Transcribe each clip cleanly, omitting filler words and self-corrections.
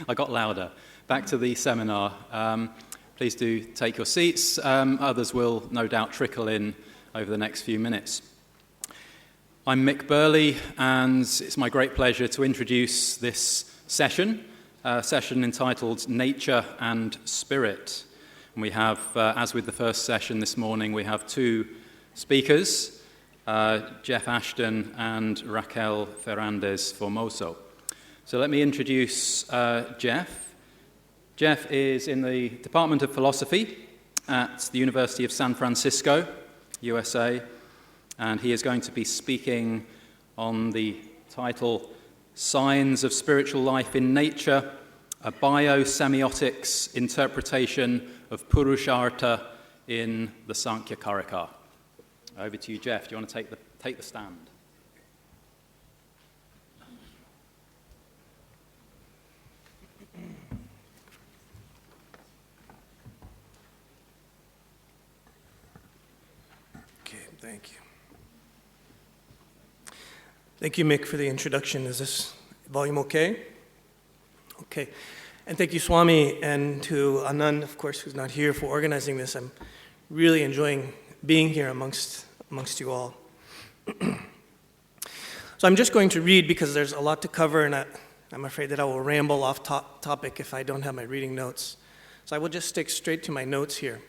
I got louder. Back to the seminar. Please do take your seats. Others will no doubt trickle in over the next few minutes. I'm Mick Burley, and it's my great pleasure to introduce this session, a session entitled Nature and Spirit. And we have, as with the first session this morning, we have two speakers, Geoff Ashton and Raquel Ferrandez Formoso. So let me introduce Geoff. Geoff is in the Department of Philosophy at the University of San Francisco, USA, and he is going to be speaking on the title Signs of Spiritual Life in Nature, a Biosemiotics Interpretation of Puruṣa-Artha in the Sāṁkhya Kārikā. Over to you, Geoff. Do you want to take the stand? Okay, thank you. Thank you, Mick, for the introduction. Is this volume okay? Okay. And thank you, Swami, and to Anand, of course, who's not here, for organizing this. I'm really enjoying being here amongst you all. So I'm just going to read because there's a lot to cover, and I'm afraid that I will ramble off topic if I don't have my reading notes. So I will just stick straight to my notes here.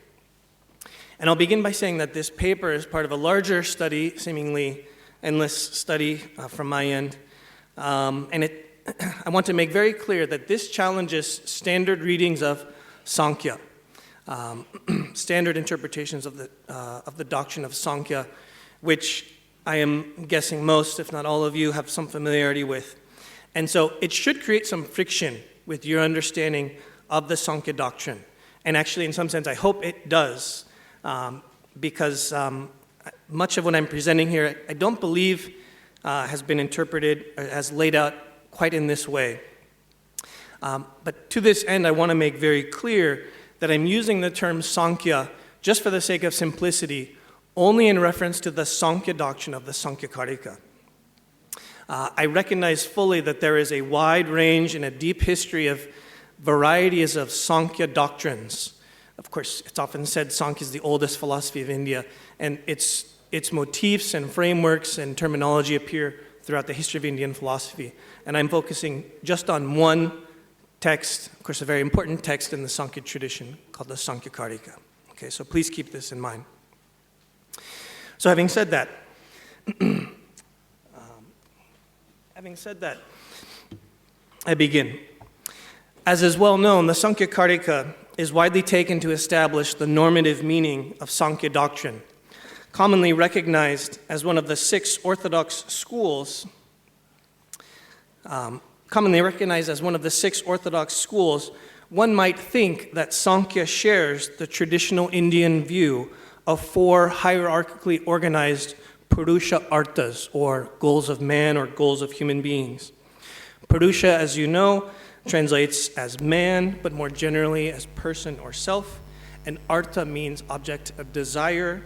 And I'll begin by saying that this paper is part of a larger study, seemingly endless study from my end. I want to make very clear that this challenges standard readings of Sāṁkhya, standard interpretations of the doctrine of Sāṁkhya, which I am guessing most, if not all of you, have some familiarity with. And so it should create some friction with your understanding of the Sāṁkhya doctrine. And actually, in some sense, I hope it does, because much of what I'm presenting here, I don't believe has been interpreted, or has laid out quite in this way. But to this end, I want to make very clear that I'm using the term Sāṁkhya just for the sake of simplicity, only in reference to the Sāṁkhya doctrine of the Sāṁkhya Kārikā. I recognize fully that there is a wide range and a deep history of varieties of Sāṁkhya doctrines. Of course, it's often said Sāṁkhya is the oldest philosophy of India, and its motifs and frameworks and terminology appear throughout the history of Indian philosophy. And I'm focusing just on one text, of course a very important text in the Sāṁkhya tradition, called the Sāṁkhya Kārikā. Okay, so please keep this in mind. So having said that, I begin. As is well known, the Sāṁkhya Kārikā is widely taken to establish the normative meaning of Sāṁkhya doctrine, commonly recognized as one of the six orthodox schools. One might think that Sāṁkhya shares the traditional Indian view of four hierarchically organized Puruṣa-Arthas, or goals of man or goals of human beings. Puruṣa, as you know, translates as man, but more generally as person or self, and Artha means object of desire,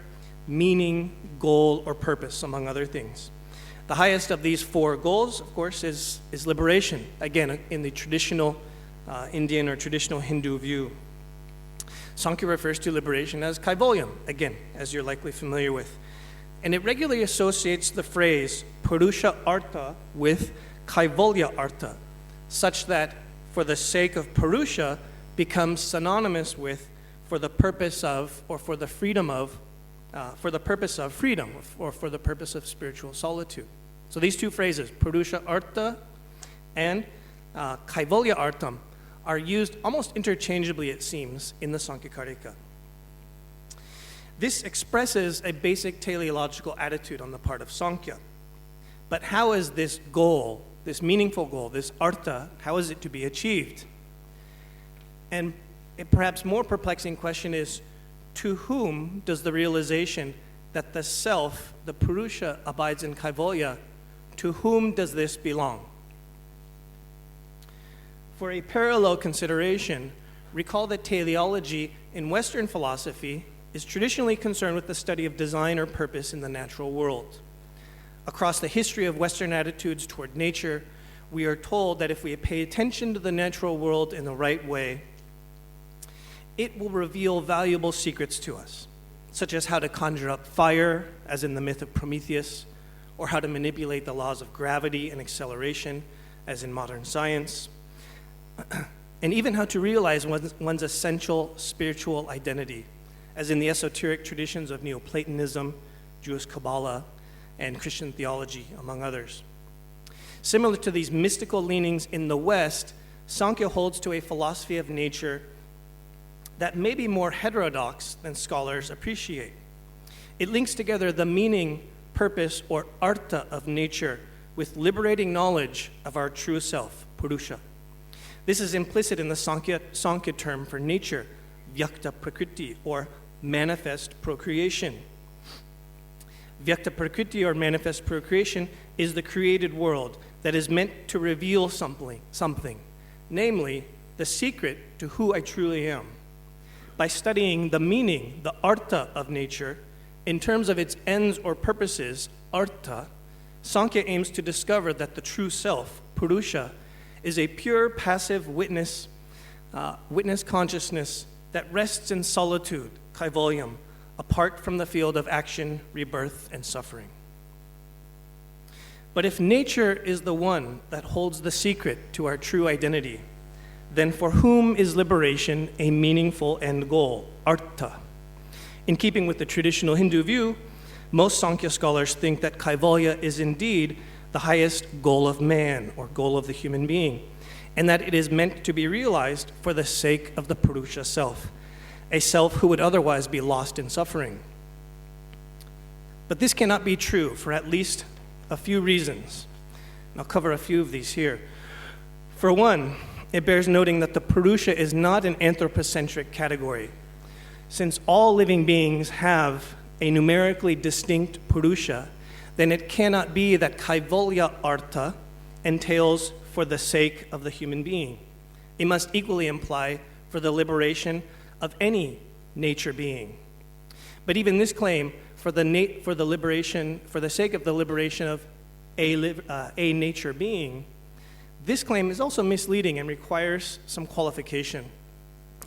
meaning, goal, or purpose, among other things. The highest of these four goals, of course, is liberation, again, in the traditional Indian or traditional Hindu view. Sāṁkhya refers to liberation as kaivalyam, again, as you're likely familiar with. And it regularly associates the phrase Puruṣa-Artha with Kaivalya-Artha, such that for the sake of Purusha becomes synonymous with for the purpose of, or for the freedom of, for the purpose of freedom, or for the purpose of spiritual solitude. So these two phrases, Puruṣa-Artha and Kaivalya-Artham, are used almost interchangeably, it seems, in the Sāṁkhya Kārikā. This expresses a basic teleological attitude on the part of Sāṁkhya. But how is this goal, this meaningful goal, this artha, how is it to be achieved? And a perhaps more perplexing question is, to whom does the realization that the self, the Purusha, abides in Kaivalya, to whom does this belong? For a parallel consideration, recall that teleology in Western philosophy is traditionally concerned with the study of design or purpose in the natural world. Across the history of Western attitudes toward nature, we are told that if we pay attention to the natural world in the right way, it will reveal valuable secrets to us, such as how to conjure up fire, as in the myth of Prometheus, or how to manipulate the laws of gravity and acceleration, as in modern science, and even how to realize one's essential spiritual identity, as in the esoteric traditions of Neoplatonism, Jewish Kabbalah, and Christian theology, among others. Similar to these mystical leanings in the West, Sāṁkhya holds to a philosophy of nature that may be more heterodox than scholars appreciate. It links together the meaning, purpose, or artha of nature with liberating knowledge of our true self, Puruṣa. This is implicit in the Sāṁkhya term for nature, vyakta prakriti, or manifest procreation. Vyakta prakriti, or manifest procreation, is the created world that is meant to reveal something, namely the secret to who I truly am. By studying the meaning, the artha of nature, in terms of its ends or purposes, artha, Sāṁkhya aims to discover that the true self, Puruṣa, is a pure passive witness consciousness that rests in solitude, kaivalyam, apart from the field of action, rebirth, and suffering. But if nature is the one that holds the secret to our true identity, then for whom is liberation a meaningful end goal, artha? In keeping with the traditional Hindu view, most Sāṁkhya scholars think that kaivalya is indeed the highest goal of man, or goal of the human being, and that it is meant to be realized for the sake of the Puruṣa self, a self who would otherwise be lost in suffering. But this cannot be true for at least a few reasons. And I'll cover a few of these here. For one, it bears noting that the Puruṣa is not an anthropocentric category. Since all living beings have a numerically distinct Puruṣa, then it cannot be that kaivalya artha entails for the sake of the human being. It must equally imply for the liberation of any nature being. But even this claim, for the sake of the liberation of a nature being, this claim is also misleading and requires some qualification.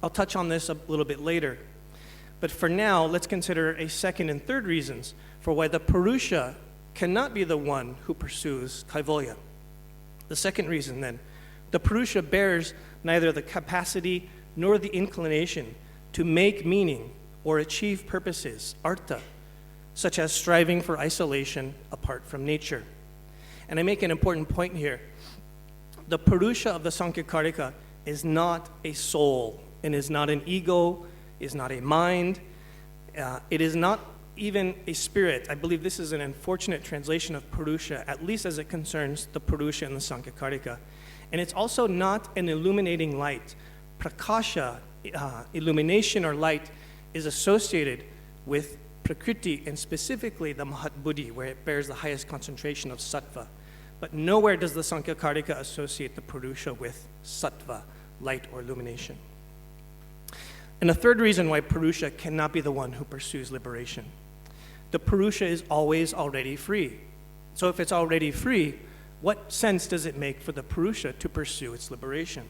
I'll touch on this a little bit later. But for now, let's consider a second and third reasons for why the Puruṣa cannot be the one who pursues kaivalya. The second reason, then, the Puruṣa bears neither the capacity nor the inclination to make meaning or achieve purposes, artha, such as striving for isolation apart from nature. And I make an important point here. The Puruṣa of the Sāṁkhya Kārikā is not a soul, and is not an ego, is not a mind. It is not even a spirit. I believe this is an unfortunate translation of Puruṣa, at least as it concerns the Puruṣa in the Sāṁkhya Kārikā. And it's also not an illuminating light. Prakasha, illumination or light, is associated with Prakriti, and specifically the Mahat Buddhi, where it bears the highest concentration of sattva. But nowhere does the Sāṁkhya Kārikā associate the Puruṣa with sattva, light or illumination. And a third reason why Puruṣa cannot be the one who pursues liberation. The Puruṣa is always already free. So if it's already free, what sense does it make for the Puruṣa to pursue its liberation?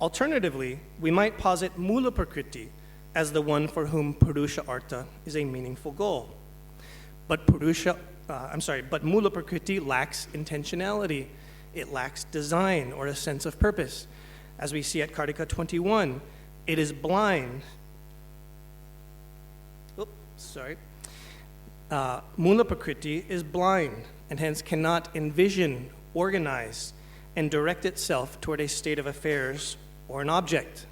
Alternatively, we might posit Mula Prakriti as the one for whom Puruṣa-Artha is a meaningful goal. But Mula Prakriti lacks intentionality. It lacks design or a sense of purpose. As we see at Kārikā 21, it is blind. Mula Prakriti is blind and hence cannot envision, organize, and direct itself toward a state of affairs or an object.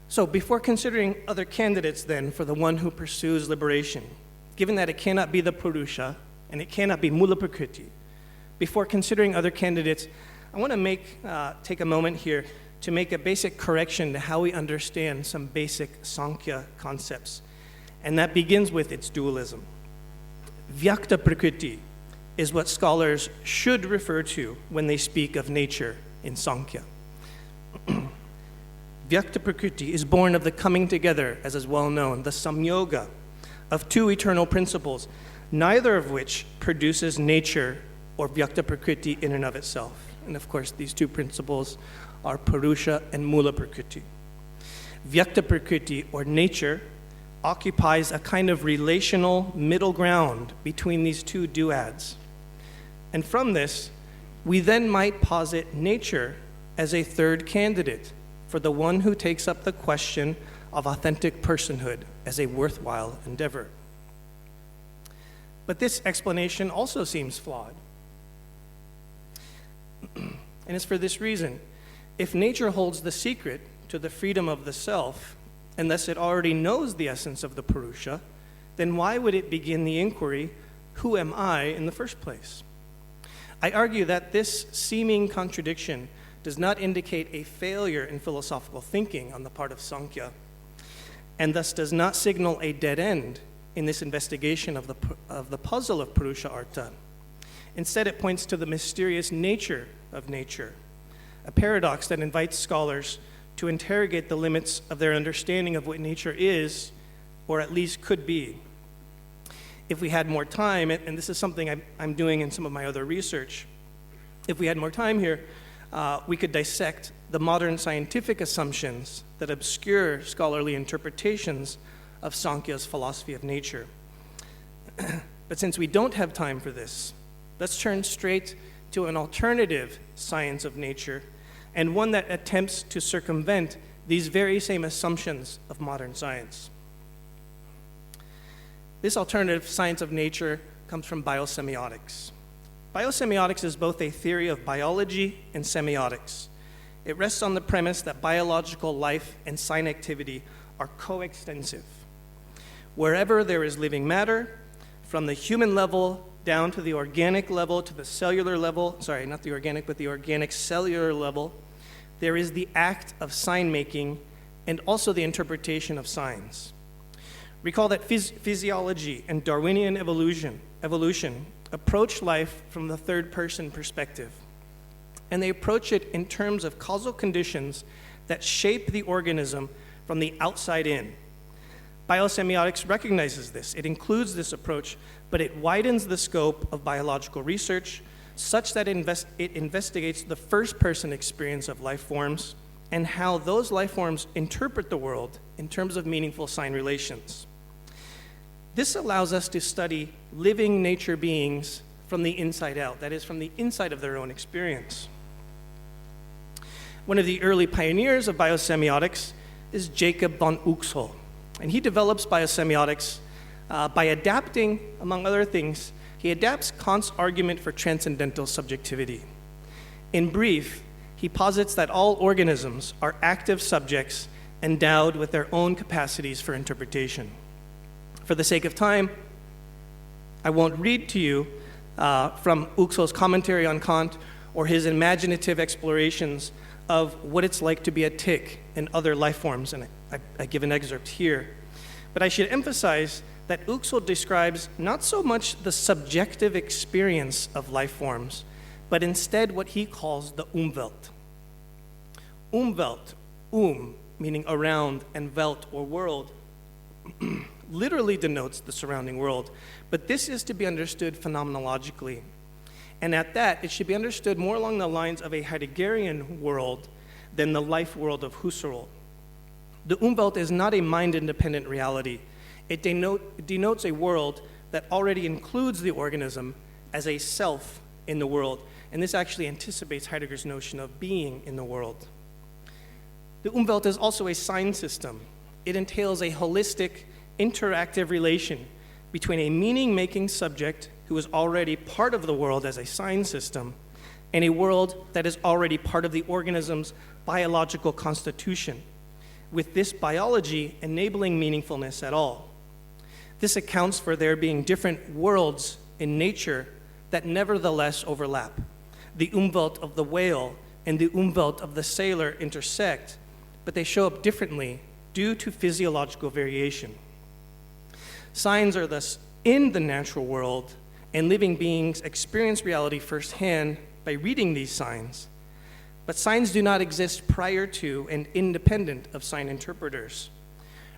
So before considering other candidates then for the one who pursues liberation, given that it cannot be the Puruṣa and it cannot be Mula Prakriti, before considering other candidates, I want to take a moment here to make a basic correction to how we understand some basic Sāṁkhya concepts. And that begins with its dualism. Vyakta Prakriti is what scholars should refer to when they speak of nature in Sāṁkhya. Vyakta Prakriti is born of the coming together, as is well known, the samyoga of two eternal principles, neither of which produces nature or Vyakta Prakriti in and of itself. And of course, these two principles are Purusha and Mula Prakriti. Vyakta Prakriti, or nature, occupies a kind of relational middle ground between these two duads. And from this, we then might posit nature as a third candidate for the one who takes up the question of authentic personhood as a worthwhile endeavor. But this explanation also seems flawed. And it's for this reason. If nature holds the secret to the freedom of the self, and thus it already knows the essence of the Purusha, then why would it begin the inquiry, who am I, in the first place? I argue that this seeming contradiction does not indicate a failure in philosophical thinking on the part of Sāṁkhya, and thus does not signal a dead end in this investigation of the puzzle of Puruṣa-Artha. Instead, it points to the mysterious nature of nature, a paradox that invites scholars to interrogate the limits of their understanding of what nature is, or at least could be. If we had more time, and this is something I'm doing in some of my other research, if we had more time here, we could dissect the modern scientific assumptions that obscure scholarly interpretations of Sāṁkhya's philosophy of nature. But since we don't have time for this, let's turn straight to an alternative science of nature, and one that attempts to circumvent these very same assumptions of modern science. This alternative science of nature comes from biosemiotics. Biosemiotics is both a theory of biology and semiotics. It rests on the premise that biological life and sign activity are coextensive. Wherever there is living matter, from the human level down to the organic level, to the cellular level, sorry, not the organic, but the organic cellular level, there is the act of sign making and also the interpretation of signs. Recall that physiology and Darwinian evolution approach life from the third person perspective. And they approach it in terms of causal conditions that shape the organism from the outside in. Biosemiotics recognizes this. It includes this approach, but it widens the scope of biological research such that it investigates the first person experience of life forms and how those life forms interpret the world in terms of meaningful sign relations. This allows us to study living nature beings from the inside out, that is, from the inside of their own experience. One of the early pioneers of biosemiotics is Jacob von Uxküll, and he develops biosemiotics by adapting, among other things, he adapts Kant's argument for transcendental subjectivity. In brief, he posits that all organisms are active subjects endowed with their own capacities for interpretation. For the sake of time, I won't read to you from Uxküll's commentary on Kant or his imaginative explorations of what it's like to be a tick and other life forms, and I give an excerpt here. But I should emphasize that Uxküll describes not so much the subjective experience of life forms, but instead what he calls the Umwelt. Umwelt, meaning around, and Welt, or world, literally denotes the surrounding world, but this is to be understood phenomenologically. And at that, it should be understood more along the lines of a Heideggerian world than the life world of Husserl. The Umwelt is not a mind-independent reality. It denotes a world that already includes the organism as a self in the world, and this actually anticipates Heidegger's notion of being in the world. The Umwelt is also a sign system. It entails a holistic, interactive relation between a meaning-making subject who is already part of the world as a sign system and a world that is already part of the organism's biological constitution, with this biology enabling meaningfulness at all. This accounts for there being different worlds in nature that nevertheless overlap. The Umwelt of the whale and the Umwelt of the sailor intersect, but they show up differently due to physiological variation. Signs are thus in the natural world, and living beings experience reality firsthand by reading these signs. But signs do not exist prior to and independent of sign interpreters.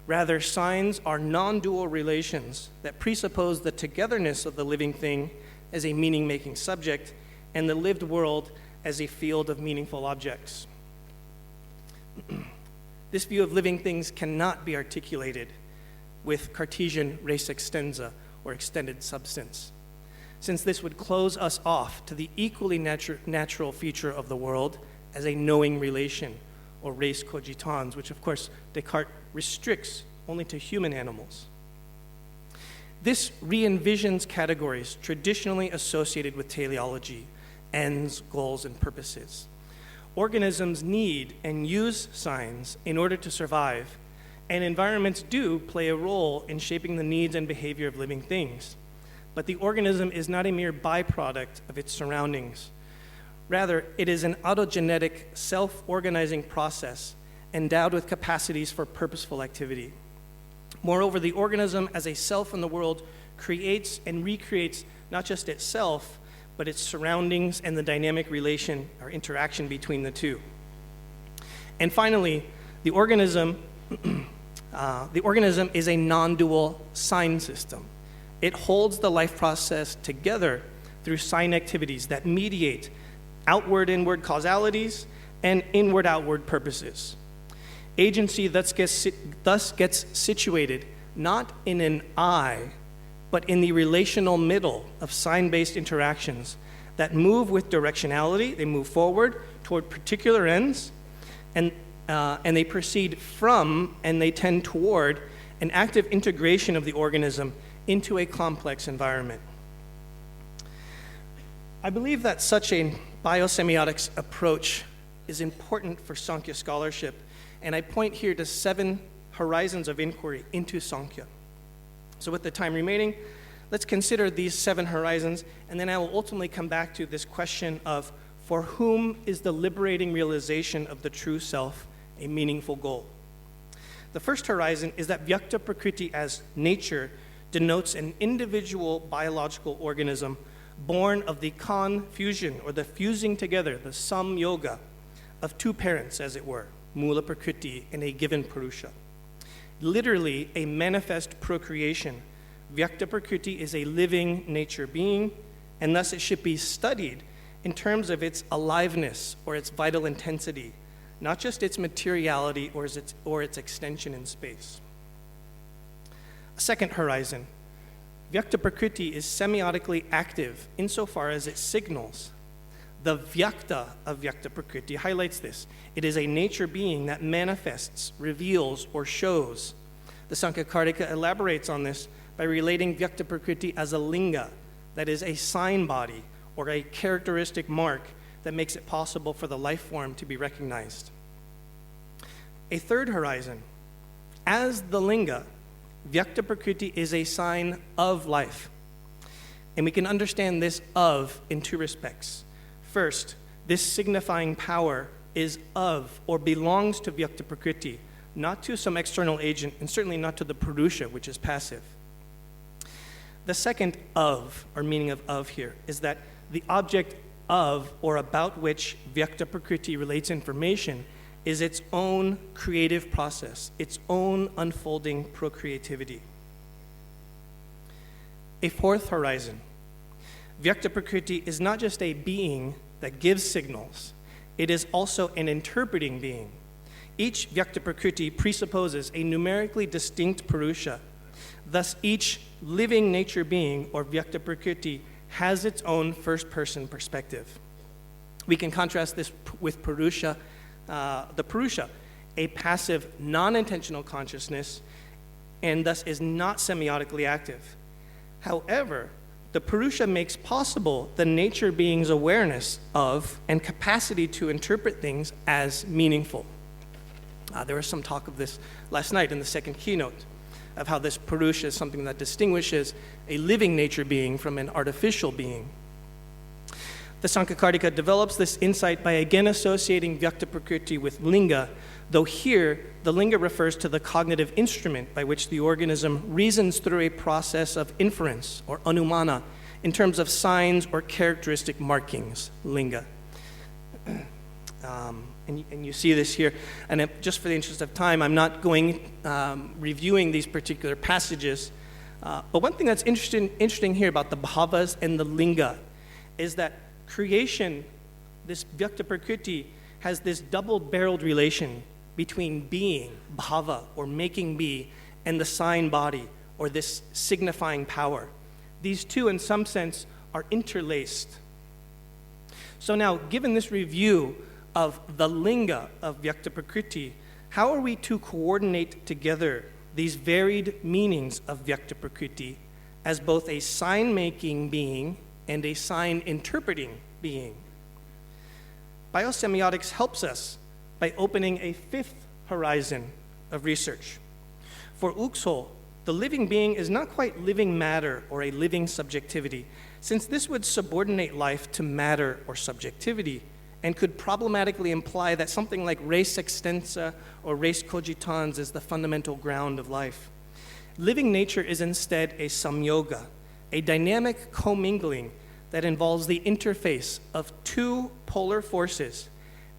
Rather, signs are non-dual relations that presuppose the togetherness of the living thing as a meaning-making subject, and the lived world as a field of meaningful objects. This view of living things cannot be articulated with Cartesian res extensa, or extended substance, since this would close us off to the equally natural feature of the world as a knowing relation, or res cogitans, which of course Descartes restricts only to human animals. This re-envisions categories traditionally associated with teleology, ends, goals, and purposes. Organisms need and use signs in order to survive, and environments do play a role in shaping the needs and behavior of living things. But the organism is not a mere byproduct of its surroundings. Rather, it is an autogenetic, self-organizing process endowed with capacities for purposeful activity. Moreover, the organism as a self in the world creates and recreates not just itself, but its surroundings and the dynamic relation or interaction between the two. And finally, the organism is a non-dual sign system. It holds the life process together through sign activities that mediate outward-inward causalities and inward-outward purposes. Agency thus gets situated not in an I, but in the relational middle of sign-based interactions that move with directionality. They move forward toward particular ends, and they proceed from and they tend toward an active integration of the organism into a complex environment. I believe that such a biosemiotics approach is important for Sāṁkhya scholarship, and I point here to 7 horizons of inquiry into Sāṁkhya. So with the time remaining, let's consider these 7 horizons, and then I will ultimately come back to this question of for whom is the liberating realization of the true self a meaningful goal? The first horizon is that Vyakta Prakriti as nature denotes an individual biological organism born of the confusion or the fusing together, the Samyoga of 2 parents, as it were, Mula Prakriti and a given Purusha. Literally a manifest procreation, Vyakta Prakriti is a living nature being, and thus it should be studied in terms of its aliveness or its vital intensity, not just its materiality or its extension in space. A second horizon, Vyakta Prakriti is semiotically active insofar as it signals. The Vyakta of Vyakta Prakriti highlights this. It is a nature being that manifests, reveals, or shows. The Sāṁkhya Kārikā elaborates on this by relating Vyakta Prakriti as a linga, that is a sign body or a characteristic mark that makes it possible for the life form to be recognized. A third horizon, as the linga, Vyakta Prakriti is a sign of life. And we can understand this of in 2 respects. First, this signifying power is of or belongs to Vyakta Prakriti, not to some external agent, and certainly not to the Purusha, which is passive. The second of, or meaning of here, is that the object of or about which Vyakta Prakriti relates information is its own creative process, its own unfolding procreativity. A fourth horizon, Vyakta Prakriti is not just a being that gives signals, it is also an interpreting being. Each Vyakta Prakriti presupposes a numerically distinct Purusha. Thus, each living nature being, or Vyakta Prakriti, has its own first-person perspective. We can contrast this with Purusha, the Purusha, a passive, non-intentional consciousness, and thus is not semiotically active. However, the Purusha makes possible the nature being's awareness of and capacity to interpret things as meaningful. There was some talk of this last night in the second keynote, of how this Purusha is something that distinguishes a living nature being from an artificial being. The Sāṁkhya Kārikā develops this insight by again associating Vyakta Prakriti with linga, though here the linga refers to the cognitive instrument by which the organism reasons through a process of inference, or anumana, in terms of signs or characteristic markings, linga. And you see this here. And just for the interest of time, I'm not going reviewing these particular passages, But one thing that's interesting here about the bhavas and the linga is that creation, this vyakta prakriti, has this double-barreled relation between being, bhava, or making be, and the sign body, or this signifying power. These two, in some sense, are interlaced. So now, given this review of the linga of vyakta prakriti, how are we to coordinate together these varied meanings of vyakta prakriti as both a sign-making being and a sign-interpreting being? Biosemiotics helps us by opening a fifth horizon of research. For Uksol, the living being is not quite living matter or a living subjectivity, since this would subordinate life to matter or subjectivity and could problematically imply that something like res extensa or res cogitans is the fundamental ground of life. Living nature is instead a samyoga, a dynamic commingling that involves the interface of two polar forces,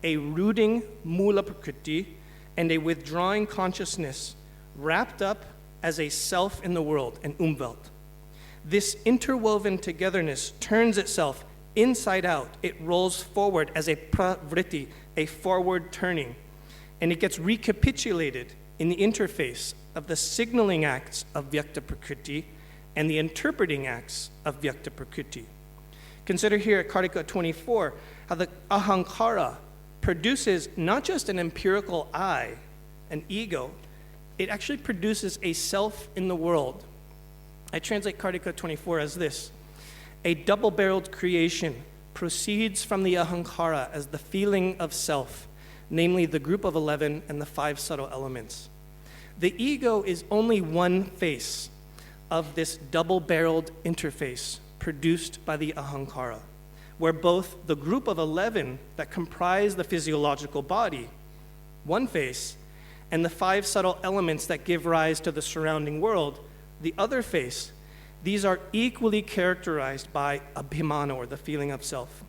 a rooting mula prakriti and a withdrawing consciousness wrapped up as a self in the world, an umwelt. This interwoven togetherness turns itself inside out. It rolls forward as a pravritti, a forward turning, and it gets recapitulated in the interface of the signaling acts of vyakta prakriti and the interpreting acts of vyakta prakriti. Consider here at Kārikā 24 how the ahankara produces not just an empirical I, an ego, it actually produces a self in the world. I translate Kārikā 24 as this: a double-barreled creation proceeds from the ahankara as the feeling of self, namely the group of 11 and the 5 subtle elements. The ego is only one face of this double-barreled interface produced by the ahankara, where both the group of 11 that comprise the physiological body, one face, and the 5 subtle elements that give rise to the surrounding world, the other face, these are equally characterized by abhimana, or the feeling of self.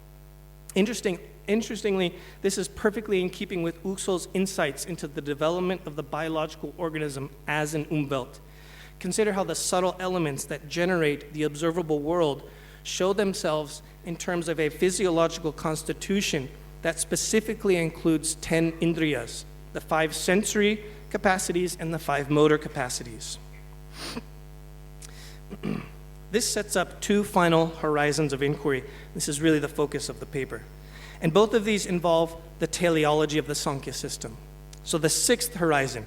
Interestingly, this is perfectly in keeping with Uksol's insights into the development of the biological organism as an umwelt. Consider how the subtle elements that generate the observable world show themselves in terms of a physiological constitution that specifically includes 10 indriyas, the 5 sensory capacities and the 5 motor capacities. This sets up 2 final horizons of inquiry. This is really the focus of the paper. And both of these involve the teleology of the Sāṁkhya system. So the 6th horizon,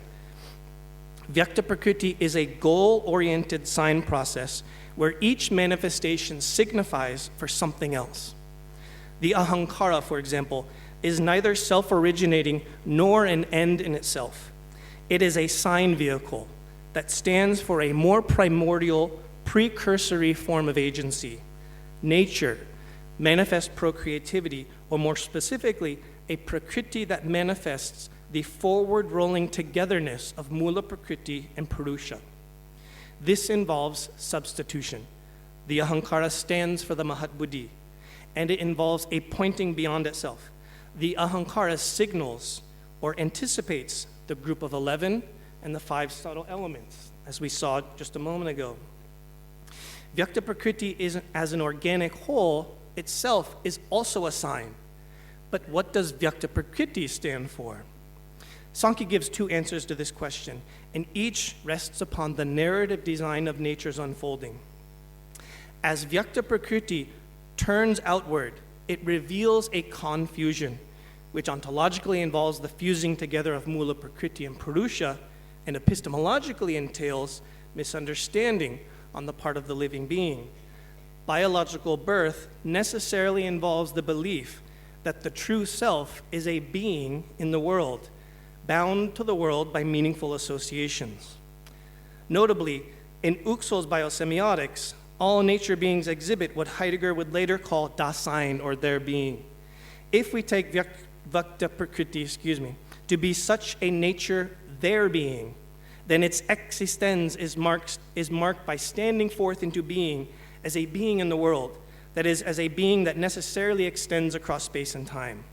vyakta prakriti is a goal-oriented sign process where each manifestation signifies for something else. The ahankara, for example, is neither self-originating nor an end in itself. It is a sign vehicle that stands for a more primordial, precursory form of agency, nature, manifest procreativity, or more specifically, a prakriti that manifests the forward-rolling togetherness of mula prakriti and Puruṣa. This involves substitution. The ahankara stands for the mahatbuddhi, and it involves a pointing beyond itself. The ahankara signals or anticipates the group of 11 and the 5 subtle elements, as we saw just a moment ago. Vyakta prakriti is, as an organic whole itself, is also a sign. But what does vyakta prakriti stand for? Sāṁkhya gives 2 answers to this question, and each rests upon the narrative design of nature's unfolding. As vyakta prakriti turns outward, it reveals a confusion, which ontologically involves the fusing together of mula prakriti and Puruṣa, and epistemologically entails misunderstanding on the part of the living being. Biological birth necessarily involves the belief that the true self is a being in the world, bound to the world by meaningful associations. Notably, in Uksol's Biosemiotics, all nature beings exhibit what Heidegger would later call Dasein, or their being. If we take vyakta prakriti, to be such a nature, their being, then its existence is marked by standing forth into being as a being in the world, that is, as a being that necessarily extends across space and time.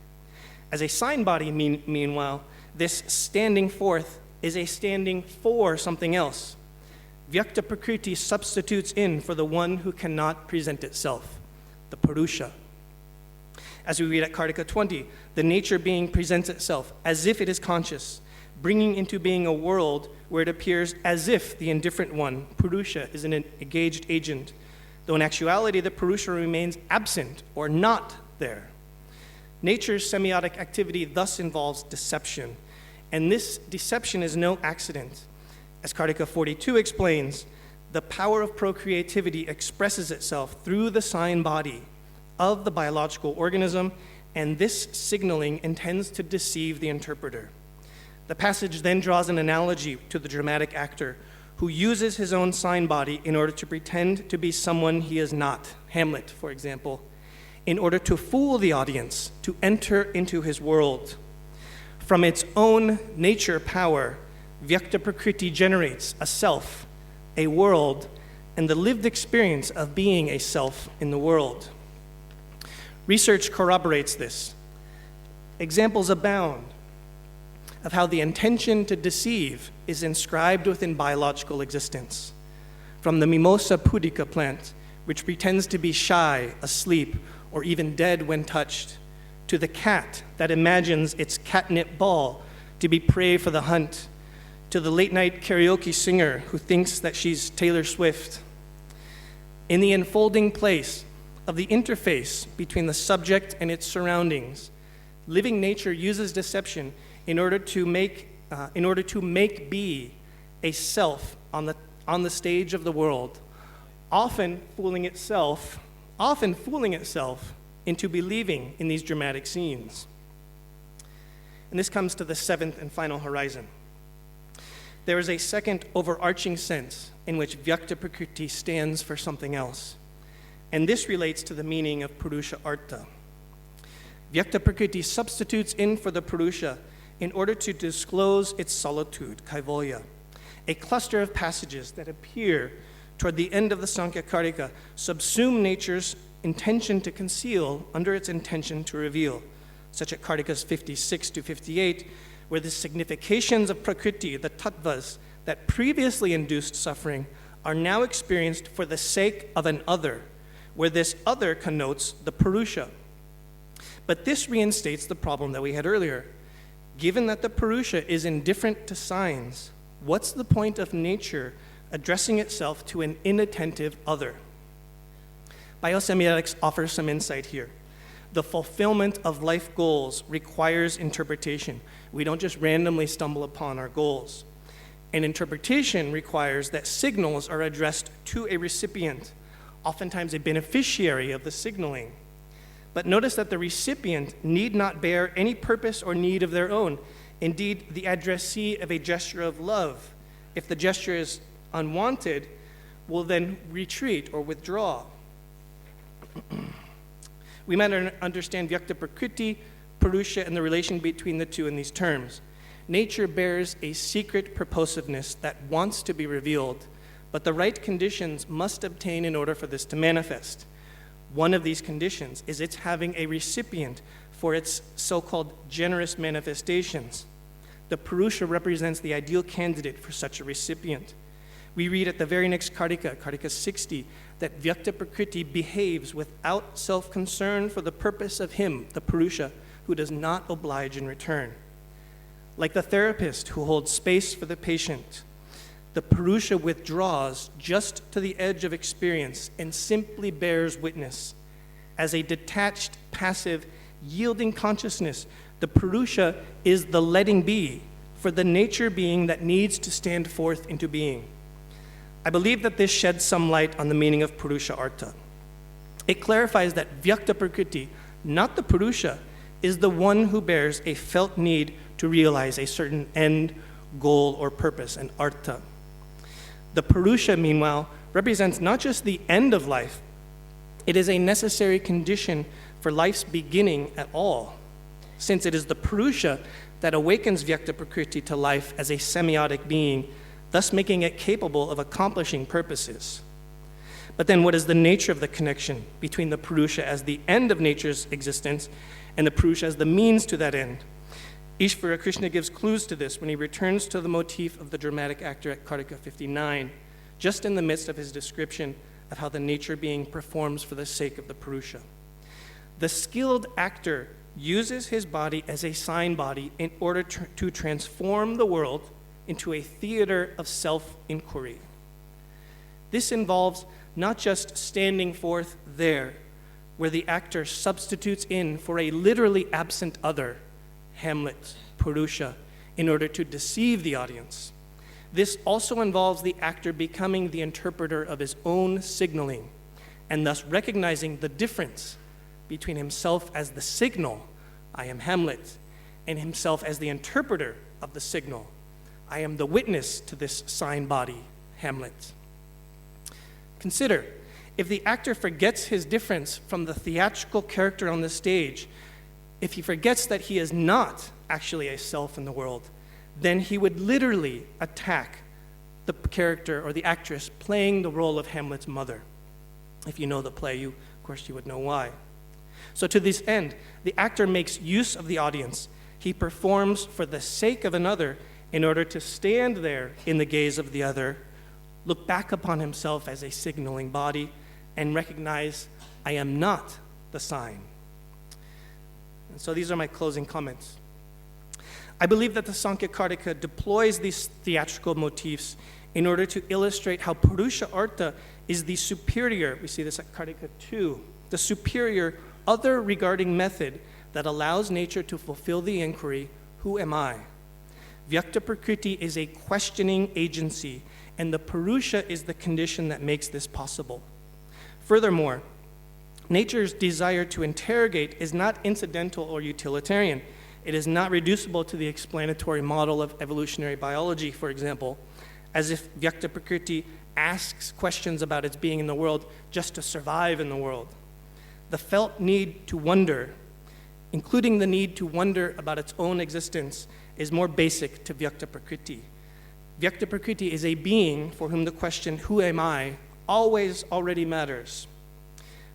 As a sign body, meanwhile, this standing forth is a standing for something else. Vyakta Prakriti substitutes in for the one who cannot present itself, the Purusha. As we read at Kārikā 20, the nature being presents itself as if it is conscious, bringing into being a world where it appears as if the indifferent one, Purusha, is an engaged agent, though in actuality the Purusha remains absent or not there. Nature's semiotic activity thus involves deception, and this deception is no accident. As Kārikā 42 explains, the power of procreativity expresses itself through the sign body of the biological organism, and this signaling intends to deceive the interpreter. The passage then draws an analogy to the dramatic actor who uses his own sign body in order to pretend to be someone he is not, Hamlet, for example, in order to fool the audience to enter into his world. From its own nature power, Vyakta Prakriti generates a self, a world, and the lived experience of being a self in the world. Research corroborates this. Examples abound of how the intention to deceive is inscribed within biological existence. From the Mimosa pudica plant, which pretends to be shy, asleep, or even dead when touched, to the cat that imagines its catnip ball to be prey for the hunt, to the late-night karaoke singer who thinks that she's Taylor Swift. In the enfolding place of the interface between the subject and its surroundings, living nature uses deception in order to make be a self on the stage of the world, often fooling itself into believing in these dramatic scenes. And this comes to the seventh and final horizon. There is a second overarching sense in which Vyakta Prakriti stands for something else, and this relates to the meaning of Puruṣa-Artha. Vyakta Prakriti substitutes in for the Purusha in order to disclose its solitude, Kaivalya. A cluster of passages that appear toward the end of the Sāṁkhya Kārikā subsume nature's intention to conceal under its intention to reveal, such as Kārikas 56 to 58, where the significations of Prakriti, the tattvas, that previously induced suffering, are now experienced for the sake of an other, where this other connotes the Purusha. But this reinstates the problem that we had earlier. Given that the Purusha is indifferent to signs, what's the point of nature addressing itself to an inattentive other? Biosemiotics offers some insight here. The fulfillment of life goals requires interpretation. We don't just randomly stumble upon our goals. And interpretation requires that signals are addressed to a recipient, oftentimes a beneficiary of the signaling. But notice that the recipient need not bear any purpose or need of their own. Indeed, the addressee of a gesture of love, if the gesture is unwanted, will then retreat or withdraw. We might understand Vyakta Prakriti, Purusha, and the relation between the two in these terms. Nature bears a secret purposiveness that wants to be revealed, but the right conditions must obtain in order for this to manifest. One of these conditions is its having a recipient for its so-called generous manifestations. The Purusha represents the ideal candidate for such a recipient. We read at the very next Kārikā, Kārikā 60, that Vyakta Prakriti behaves without self-concern for the purpose of him, the Purusha, who does not oblige in return. Like the therapist who holds space for the patient, the Purusha withdraws just to the edge of experience and simply bears witness. As a detached, passive, yielding consciousness, the Purusha is the letting be for the nature being that needs to stand forth into being. I believe that this sheds some light on the meaning of Puruṣa-Artha. It clarifies that Vyakta Prakriti, not the Purusha, is the one who bears a felt need to realize a certain end, goal, or purpose, an artha. The Purusha, meanwhile, represents not just the end of life, it is a necessary condition for life's beginning at all, since it is the Purusha that awakens Vyakta Prakriti to life as a semiotic being, thus making it capable of accomplishing purposes. But then what is the nature of the connection between the Purusha as the end of nature's existence and the Purusha as the means to that end? Ishvara Krishna gives clues to this when he returns to the motif of the dramatic actor at Kārikā 59, just in the midst of his description of how the nature being performs for the sake of the Purusha. The skilled actor uses his body as a sign body in order to transform the world into a theater of self-inquiry. This involves not just standing forth there, where the actor substitutes in for a literally absent other, Hamlet, Purusha, in order to deceive the audience. This also involves the actor becoming the interpreter of his own signaling, and thus recognizing the difference between himself as the signal, I am Hamlet, and himself as the interpreter of the signal, I am the witness to this sign body, Hamlet. Consider, if the actor forgets his difference from the theatrical character on the stage, if he forgets that he is not actually a self in the world, then he would literally attack the character or the actress playing the role of Hamlet's mother. If you know the play, of course you would know why. So to this end, the actor makes use of the audience. He performs for the sake of another in order to stand there in the gaze of the other, look back upon himself as a signaling body, and recognize, I am not the sign. And so these are my closing comments. I believe that the Sāṁkhya Kārikā deploys these theatrical motifs in order to illustrate how Puruṣa-Artha is the superior, we see this at Kārikā 2, the superior other regarding method that allows nature to fulfill the inquiry, who am I? Vyakta Prakriti is a questioning agency, and the Purusha is the condition that makes this possible. Furthermore, nature's desire to interrogate is not incidental or utilitarian. It is not reducible to the explanatory model of evolutionary biology, for example, as if Vyakta Prakriti asks questions about its being in the world just to survive in the world. The felt need to wonder, including the need to wonder about its own existence, is more basic to Vyakta Prakriti. Vyakta Prakriti is a being for whom the question, who am I, always already matters.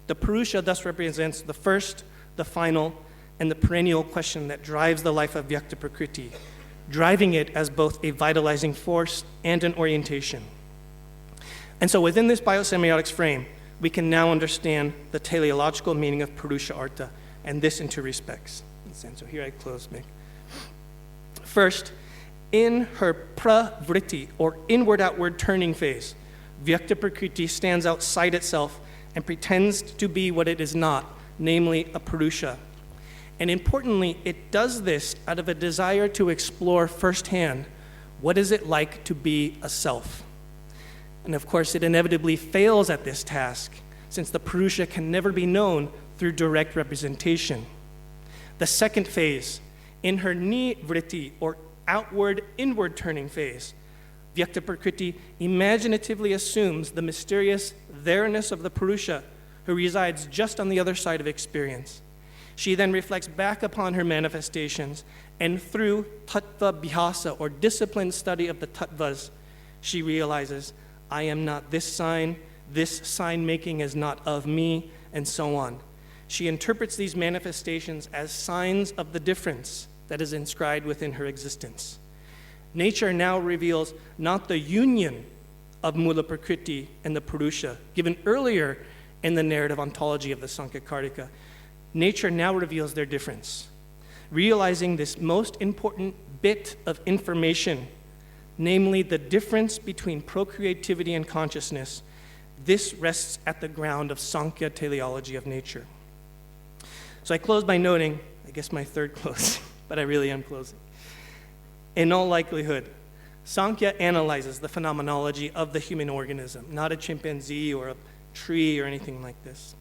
The Purusha thus represents the first, the final, and the perennial question that drives the life of Vyakta Prakriti, driving it as both a vitalizing force and an orientation. And so within this biosemiotics frame, we can now understand the teleological meaning of Puruṣa-Artha, and this in two respects. So here I close, Mick. First, in her pravritti, or inward-outward turning phase, Vyakta Prakriti stands outside itself and pretends to be what it is not, namely a Purusha. And importantly, it does this out of a desire to explore firsthand what is it like to be a self. And of course, it inevitably fails at this task, since the Purusha can never be known through direct representation. The second phase, in her nivritti, or outward inward turning phase, Vyakta Prakriti imaginatively assumes the mysterious there-ness of the Purusha, who resides just on the other side of experience. She then reflects back upon her manifestations, and through tattva bhasa, or disciplined study of the tattvas, she realizes, I am not this sign making is not of me, and so on. She interprets these manifestations as signs of the difference that is inscribed within her existence. Nature now reveals not the union of Mula Prakriti and the Purusha, given earlier in the narrative ontology of the Sāṁkhya Kārikā. Nature now reveals their difference. Realizing this most important bit of information, namely the difference between procreativity and consciousness, this rests at the ground of Sāṁkhya teleology of nature. So I close by noting, I guess my third close, but I really am closing. In all likelihood, Sāṁkhya analyzes the phenomenology of the human organism, not a chimpanzee or a tree or anything like this.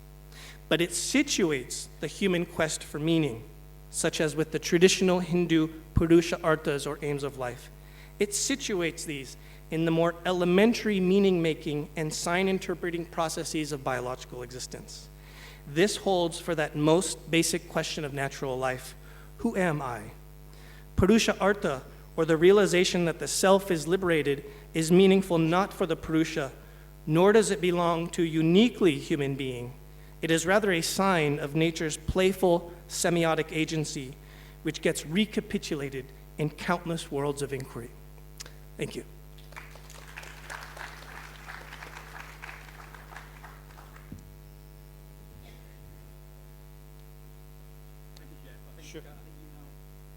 But it situates the human quest for meaning, such as with the traditional Hindu Puruṣa-Arthas, or aims of life. It situates these in the more elementary meaning-making and sign-interpreting processes of biological existence. This holds for that most basic question of natural life, who am I? Puruṣa-Artha, or the realization that the self is liberated, is meaningful not for the Purusha, nor does it belong to uniquely human being. It is rather a sign of nature's playful semiotic agency, which gets recapitulated in countless worlds of inquiry. Thank you.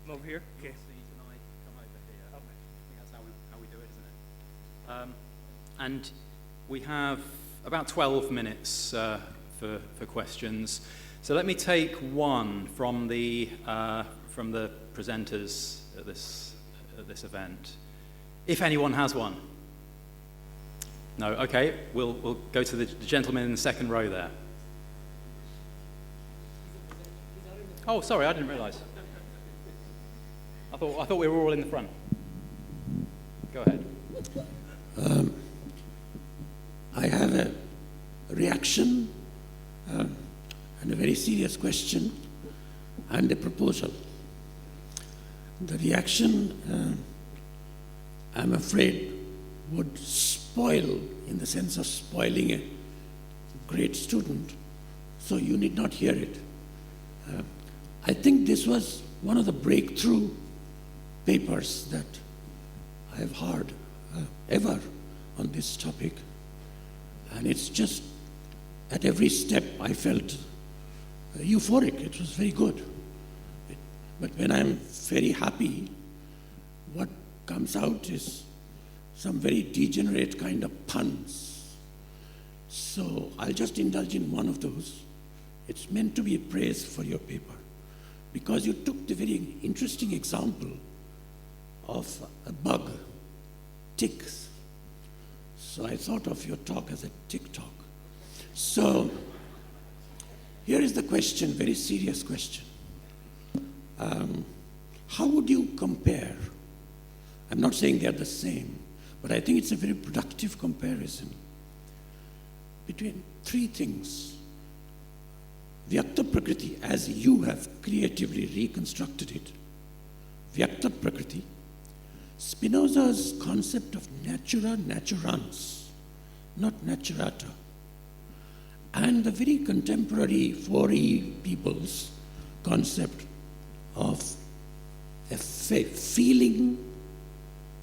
Over here? Okay. Come over here. I think that's how we do it, isn't it? And we have about 12 minutes for questions. So let me take one from the presenters at this event, if anyone has one. No, okay. We'll go to the gentleman in the second row there. Oh, sorry, I didn't realise. I thought we were all in the front. Go ahead. I have a reaction and a very serious question and a proposal. The reaction, I'm afraid, would spoil, in the sense of spoiling a great student, so you need not hear it. I think this was one of the breakthrough papers that I have heard ever on this topic. And it's just, at every step, I felt euphoric. It was very good. But when I'm very happy, what comes out is some very degenerate kind of puns. So I'll just indulge in one of those. It's meant to be a praise for your paper, because you took the very interesting example of a bug, ticks. So I thought of your talk as a tick talk. So here is the question, very serious question. How would you compare? I'm not saying they're the same, but I think it's a very productive comparison between three things. Vyakta Prakriti, as you have creatively reconstructed it. Vyakta Prakriti, Spinoza's concept of natura naturans, not naturata, and the very contemporary 4E people's concept of a feeling,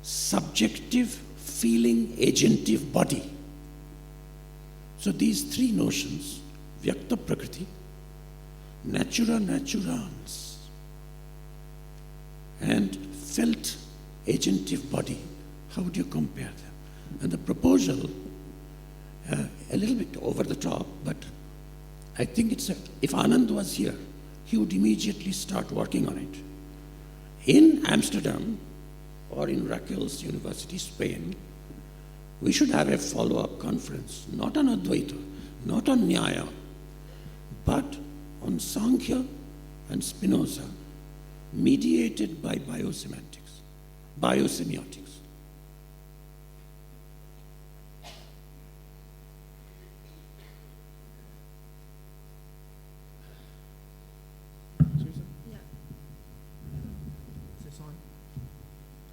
subjective, feeling, agentive body. So these three notions, Vyakta Prakriti, natura naturans, and felt agentive body, how would you compare them? And the proposal, a little bit over the top, but I think if Anand was here, he would immediately start working on it. In Amsterdam, or in Raquel's University, Spain, we should have a follow-up conference, not on Advaita, not on Nyaya, but on Sāṁkhya and Spinoza, mediated by biosemiotics.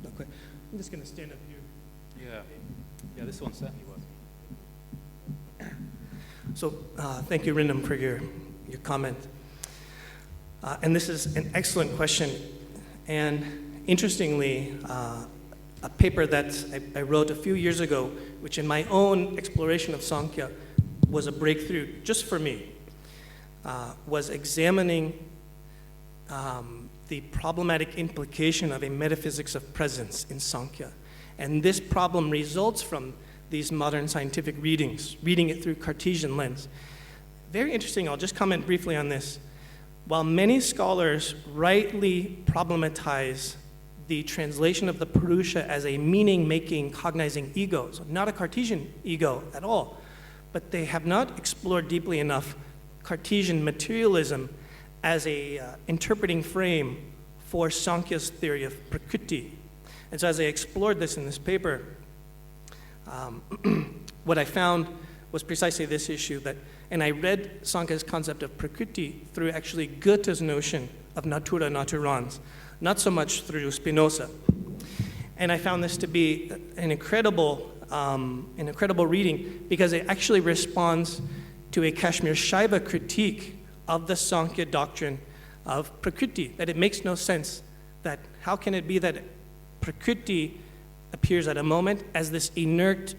Okay. I'm just going to stand up here. Yeah, this one certainly was. So thank you, Rindam, for your comment. And this is an excellent question. And interestingly, a paper that I wrote a few years ago, which in my own exploration of Sāṁkhya was a breakthrough just for me, was examining the problematic implication of a metaphysics of presence in Sāṁkhya. And this problem results from these modern scientific readings, reading it through Cartesian lens. Very interesting, I'll just comment briefly on this. While many scholars rightly problematize the translation of the Puruṣa as a meaning-making, cognizing ego, so not a Cartesian ego at all, but they have not explored deeply enough Cartesian materialism as a interpreting frame for Sāṁkhya's theory of Prakriti. And so as I explored this in this paper, what I found was precisely this issue, and I read Sāṁkhya's concept of Prakriti through actually Goethe's notion of natura naturans, not so much through Spinoza. And I found this to be an incredible reading, because it actually responds to a Kashmir Shaiva critique of the Sāṁkhya doctrine of Prakriti, that it makes no sense, that how can it be that Prakriti appears at a moment as this inert,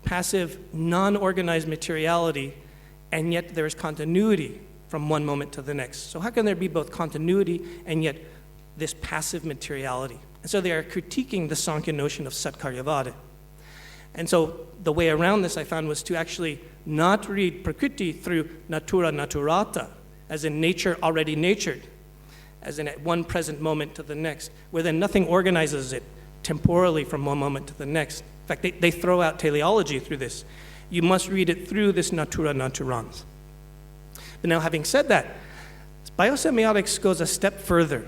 passive, non-organized materiality, and yet there is continuity from one moment to the next. So how can there be both continuity and yet this passive materiality. And so they are critiquing the Sāṁkhya notion of Satkaryavada. And so the way around this I found was to actually not read Prakriti through natura naturata, as in nature already natured, as in at one present moment to the next, where then nothing organizes it temporally from one moment to the next. In fact, they throw out teleology through this. You must read it through this natura naturans. But now, having said that, biosemiotics goes a step further.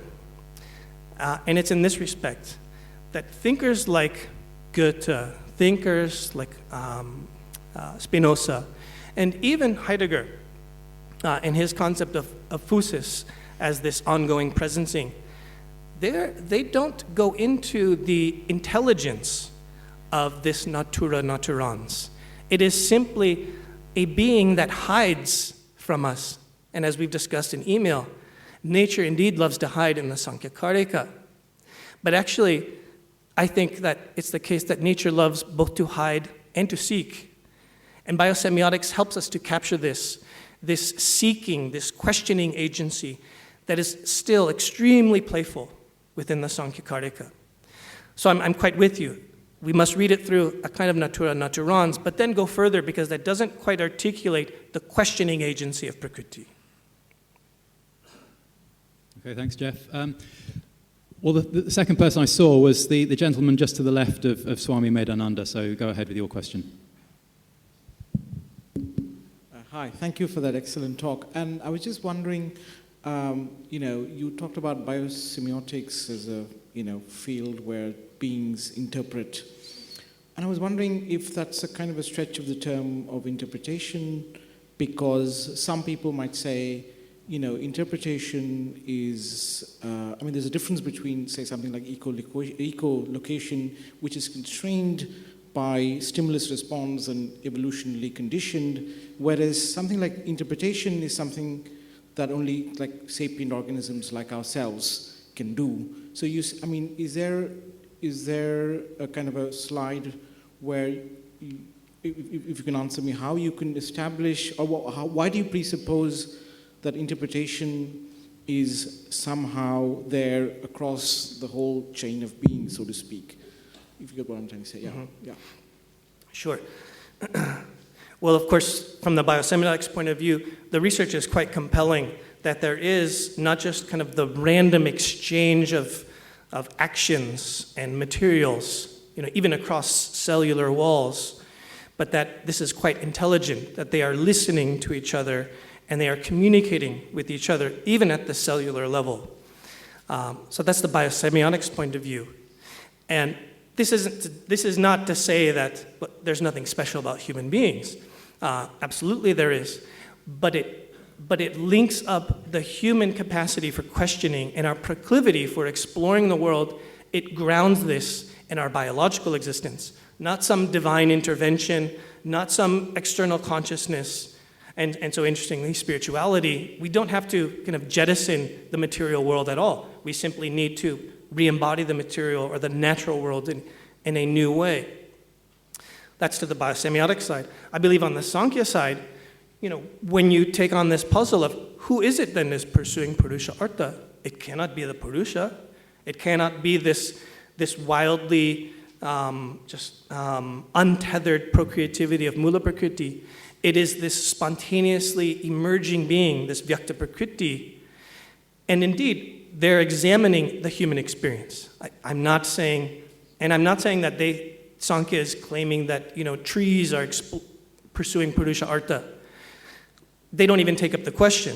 And it's in this respect that thinkers like Goethe, thinkers like Spinoza, and even Heidegger, in his concept of physis as this ongoing presencing, they don't go into the intelligence of this natura naturans. It is simply a being that hides from us. And as we've discussed in email, nature indeed loves to hide in the Sāṁkhya Kārikā. But actually, I think that it's the case that nature loves both to hide and to seek. And biosemiotics helps us to capture this seeking, this questioning agency that is still extremely playful within the Sāṁkhya Kārikā. So I'm quite with you. We must read it through a kind of natura naturans, but then go further because that doesn't quite articulate the questioning agency of Prakriti. Okay, thanks, Geoff. Well, the second person I saw was the gentleman just to the left of Swami Medananda, so go ahead with your question. Hi, thank you for that excellent talk. And I was just wondering, you talked about biosemiotics as a field where beings interpret. And I was wondering if that's a kind of a stretch of the term of interpretation, because some people might say, interpretation is, there's a difference between, say, something like echolocation, which is constrained by stimulus response and evolutionarily conditioned, whereas something like interpretation is something that only like sapient organisms like ourselves can do. So is there a kind of a slide where, if you can answer me, how you can establish, or why do you presuppose that interpretation is somehow there across the whole chain of being, so to speak? If you get what I'm trying to say, yeah. Mm-hmm. Yeah. Sure. Well, of course, from the biosemiotics point of view, the research is quite compelling that there is not just kind of the random exchange of actions and materials, even across cellular walls, but that this is quite intelligent, that they are listening to each other and they are communicating with each other, even at the cellular level. So that's the biosemiotics point of view. And this is not to say that there's nothing special about human beings. Absolutely there is. But it links up the human capacity for questioning and our proclivity for exploring the world. It grounds this in our biological existence, not some divine intervention, not some external consciousness. And so interestingly, spirituality, we don't have to kind of jettison the material world at all. We simply need to re-embody the material or the natural world in a new way. That's to the biosemiotic side. I believe on the Sāṁkhya side, when you take on this puzzle of who is it then is pursuing Puruṣa-Artha, it cannot be the Purusha. It cannot be this wildly untethered procreativity of Mula Prakriti. It is this spontaneously emerging being, this Vyakta Prakriti. And indeed, they're examining the human experience. I'm not saying that Sāṁkhya is claiming that trees are pursuing Puruṣa-Artha. They don't even take up the question.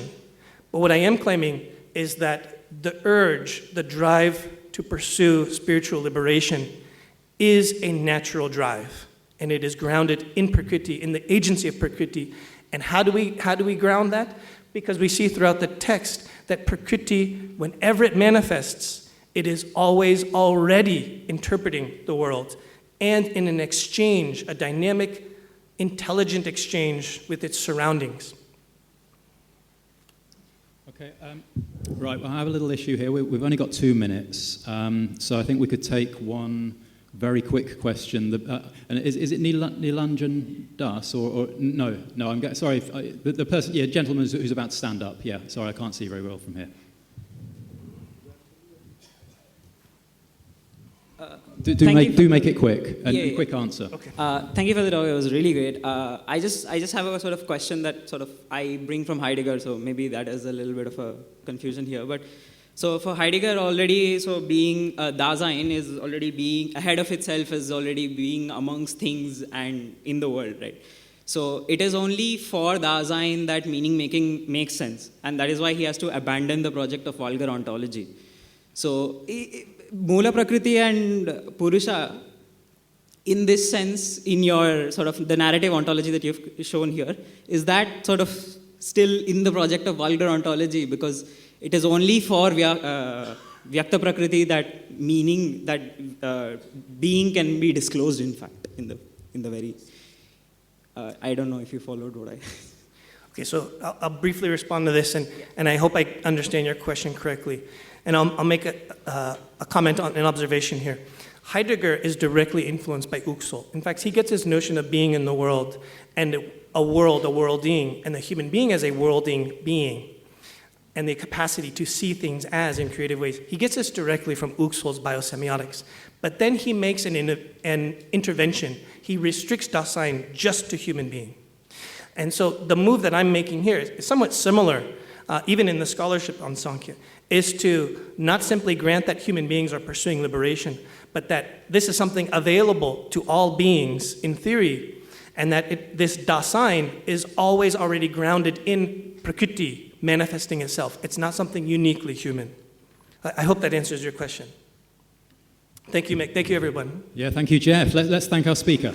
But what I am claiming is that the urge, the drive to pursue spiritual liberation is a natural drive. And it is grounded in Prakriti, in the agency of Prakriti. And how do we ground that? Because we see throughout the text that Prakriti, whenever it manifests, it is always already interpreting the world, and in an exchange, a dynamic, intelligent exchange with its surroundings. Okay, right, well, I have a little issue here. We've only got 2 minutes, so I think we could take one very quick question. And is it Nilanjan Das or no? I'm sorry. The person, gentleman who's about to stand up. Yeah, sorry, I can't see very well from here. Do make it quick, and Yeah. quick answer. Okay. Thank you for the talk. It was really great. I just have a sort of question that sort of I bring from Heidegger, so maybe that is a little bit of a confusion here. But so for Heidegger, already, so being Dasein is already being ahead of itself, is already being amongst things and in the world, right? So it is only for Dasein that meaning making makes sense, and that is why he has to abandon the project of vulgar ontology. So Mula Prakriti and Purusha, in this sense, in your sort of the narrative ontology that you've shown here, is that sort of still in the project of vulgar ontology, because it is only for Vyakta Prakriti that meaning, that being can be disclosed, in fact, in the very... I don't know if you followed what I... Okay, so I'll briefly respond to this, and I hope I understand your question correctly. And I'll make a comment on an observation here. Heidegger is directly influenced by Uxol. In fact, he gets his notion of being in the world, and a worlding, and the human being as a worlding being, and the capacity to see things as in creative ways. He gets this directly from Uxol's Biosemiotics. But then he makes an intervention. He restricts Dasein just to human being. And so the move that I'm making here is somewhat similar, even in the scholarship on Sāṁkhya, is to not simply grant that human beings are pursuing liberation, but that this is something available to all beings in theory, and that this Dasein is always already grounded in Prakriti, manifesting itself. It's not something uniquely human. I hope that answers your question. Thank you, Mick. Thank you, everyone. Yeah, thank you, Geoff. Let's thank our speaker.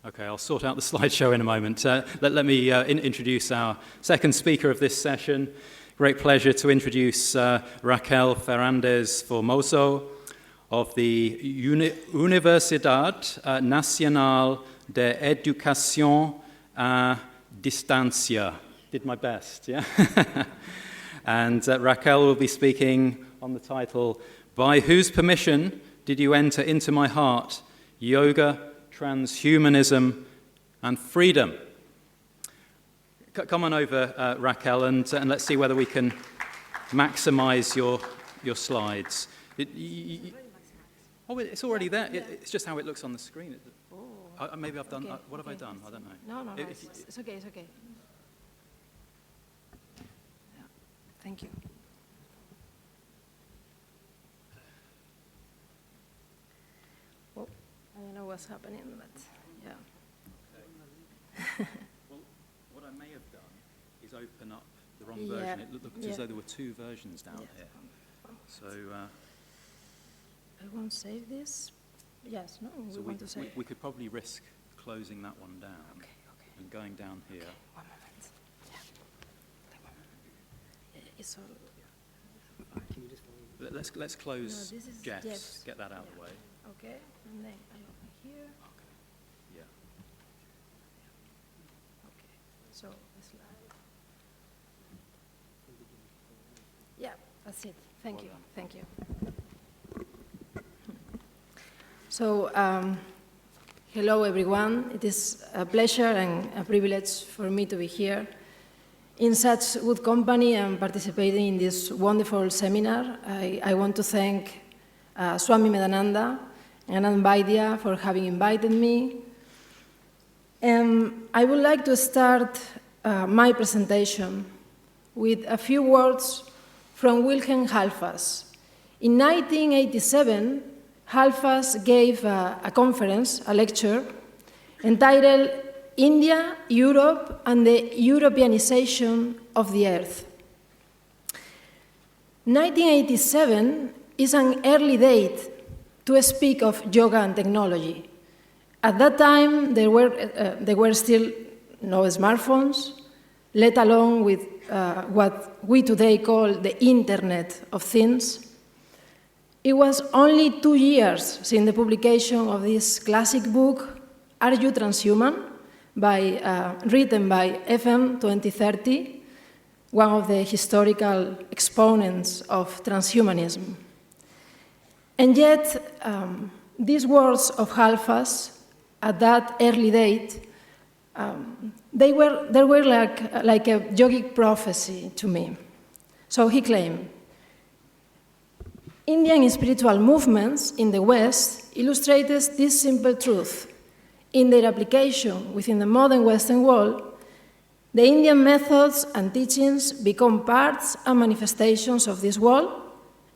Okay, I'll sort out the slideshow in a moment. Let me introduce our second speaker of this session. Great pleasure to introduce Raquel Ferrandez Formoso of the Universidad Nacional de Educación a Distancia. Did my best, yeah? And Raquel will be speaking on the title, By Whose Permission Did You Enter Into My Heart? Yoga, Transhumanism, and Freedom. Come on over, Raquel, and let's see whether we can maximize your slides. It's already there. It's just how it looks on the screen. Maybe I've done... Okay, what have I done? I don't know. No, it's okay, it's okay. Yeah. Thank you. I don't know what's happening, but yeah. Okay. Well, what I may have done is open up the wrong version. It looked as though there were two versions down here. So... I won't save this. Yes, no, so we want to save. We could probably risk closing that one down and going down here. Okay, 1 moment. Yeah. It's all... Let's close No, this is Jeff's. Get that out of the way. Okay, and then I open here. Okay. Yeah. Okay, so the slide. Yeah, that's it. Thank you. Thank you. So, hello everyone. It is a pleasure and a privilege for me to be here in such good company and participating in this wonderful seminar. I want to thank Swami Medananda and Anand Vaidya for having invited me. And I would like to start my presentation with a few words from Wilhelm Halfas. In 1987, Halfas gave a conference, a lecture, entitled India, Europe, and the Europeanization of the Earth. 1987 is an early date to speak of yoga and technology. At that time, there were still no smartphones, let alone with what we today call the Internet of Things. It was only 2 years since the publication of this classic book, Are You Transhuman? Written by FM 2030, one of the historical exponents of transhumanism. And yet, these words of Halfas at that early date, they were like a yogic prophecy to me. So he claimed, Indian spiritual movements in the West illustrated this simple truth. In their application within the modern Western world, the Indian methods and teachings become parts and manifestations of this world,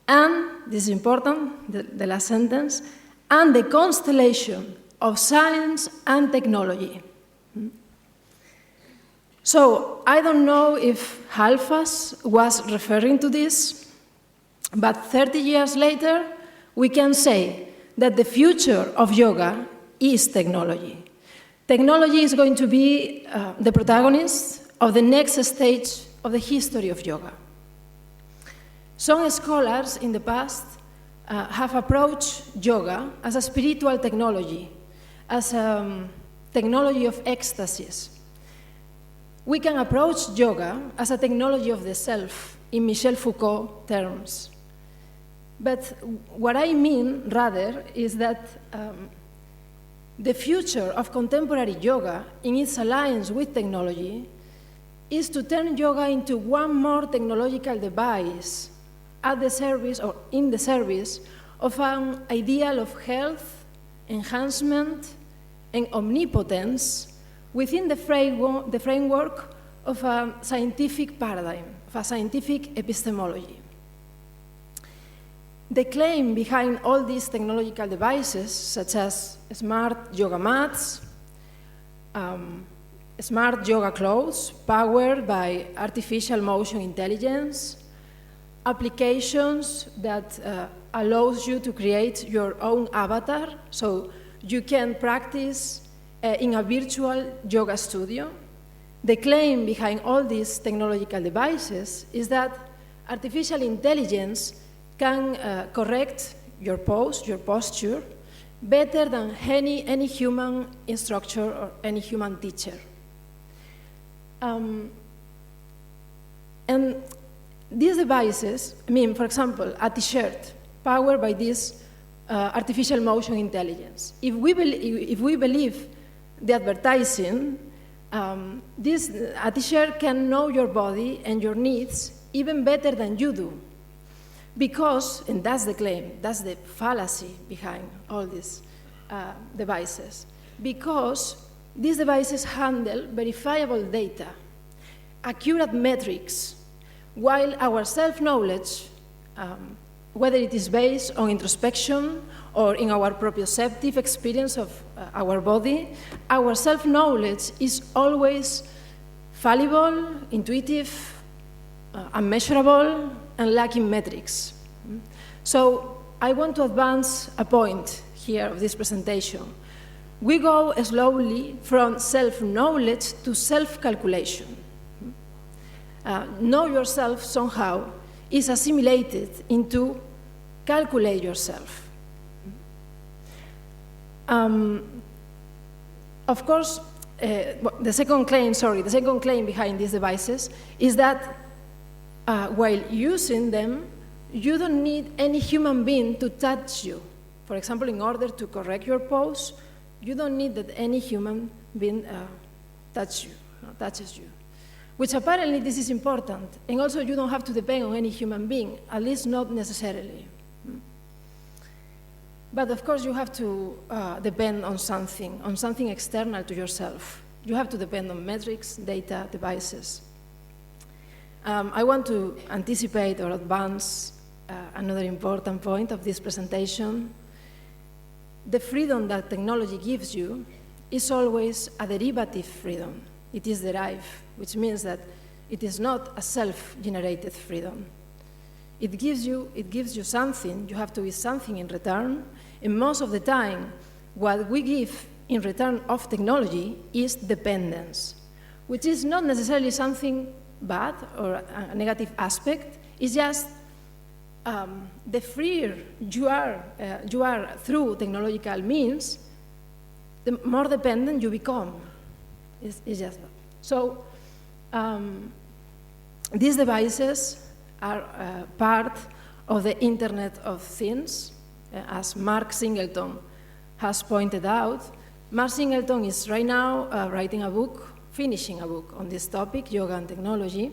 and, this is important, the last sentence, and the constellation of science and technology. So, I don't know if Halfas was referring to this, but 30 years later, we can say that the future of yoga is technology. Technology is going to be the protagonist of the next stage of the history of yoga. Some scholars in the past have approached yoga as a spiritual technology, as a technology of ecstasies. We can approach yoga as a technology of the self, in Michel Foucault terms. But what I mean, rather, is that the future of contemporary yoga, in its alliance with technology, is to turn yoga into one more technological device at the service, or in the service, of an ideal of health, enhancement, and omnipotence within the framework of a scientific paradigm, of a scientific epistemology. The claim behind all these technological devices, such as smart yoga mats, smart yoga clothes powered by artificial motion intelligence, applications that allows you to create your own avatar, so you can practice in a virtual yoga studio. The claim behind all these technological devices is that artificial intelligence can correct your pose, your posture, better than any human instructor or any human teacher. And these devices, for example, a t-shirt powered by this artificial motion intelligence. If we believe the advertising, a t-shirt can know your body and your needs even better than you do. Because, and that's the claim, that's the fallacy behind all these devices, because these devices handle verifiable data, accurate metrics, while our self-knowledge, whether it is based on introspection or in our proprioceptive experience of our body, our self-knowledge is always fallible, intuitive, unmeasurable, and lacking metrics. So I want to advance a point here of this presentation. We go slowly from self-knowledge to self-calculation. Know yourself somehow is assimilated into calculate yourself. Of course, the second claim behind these devices is that while using them, you don't need any human being to touch you. For example, in order to correct your pose, you don't need that any human being touches you. Which apparently this is important. And also you don't have to depend on any human being, at least not necessarily. But of course you have to depend on something external to yourself. You have to depend on metrics, data, devices. I want to anticipate or advance another important point of this presentation. The freedom that technology gives you is always a derivative freedom. It is derived, which means that it is not a self-generated freedom. It gives you something, you have to give something in return, and most of the time, what we give in return of technology is dependence, which is not necessarily something bad or a negative aspect. It's just the freer you are through technological means, the more dependent you become. It's just that. So these devices are part of the Internet of Things, as Mark Singleton has pointed out. Mark Singleton is right now writing a book, finishing a book on this topic, yoga and technology.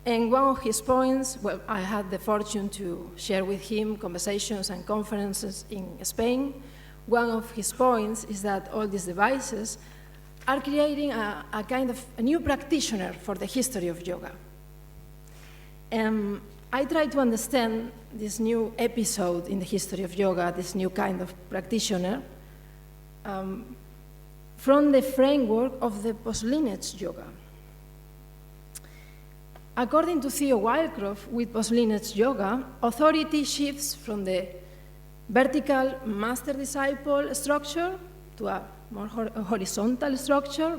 And one of his points, well, I had the fortune to share with him conversations and conferences in Spain. One of his points is that all these devices are creating a kind of a new practitioner for the history of yoga. I try to understand this new episode in the history of yoga, this new kind of practitioner, from the framework of the post-lineage yoga. According to Theo Wildcroft, with post-lineage yoga, authority shifts from the vertical master-disciple structure to a more horizontal structure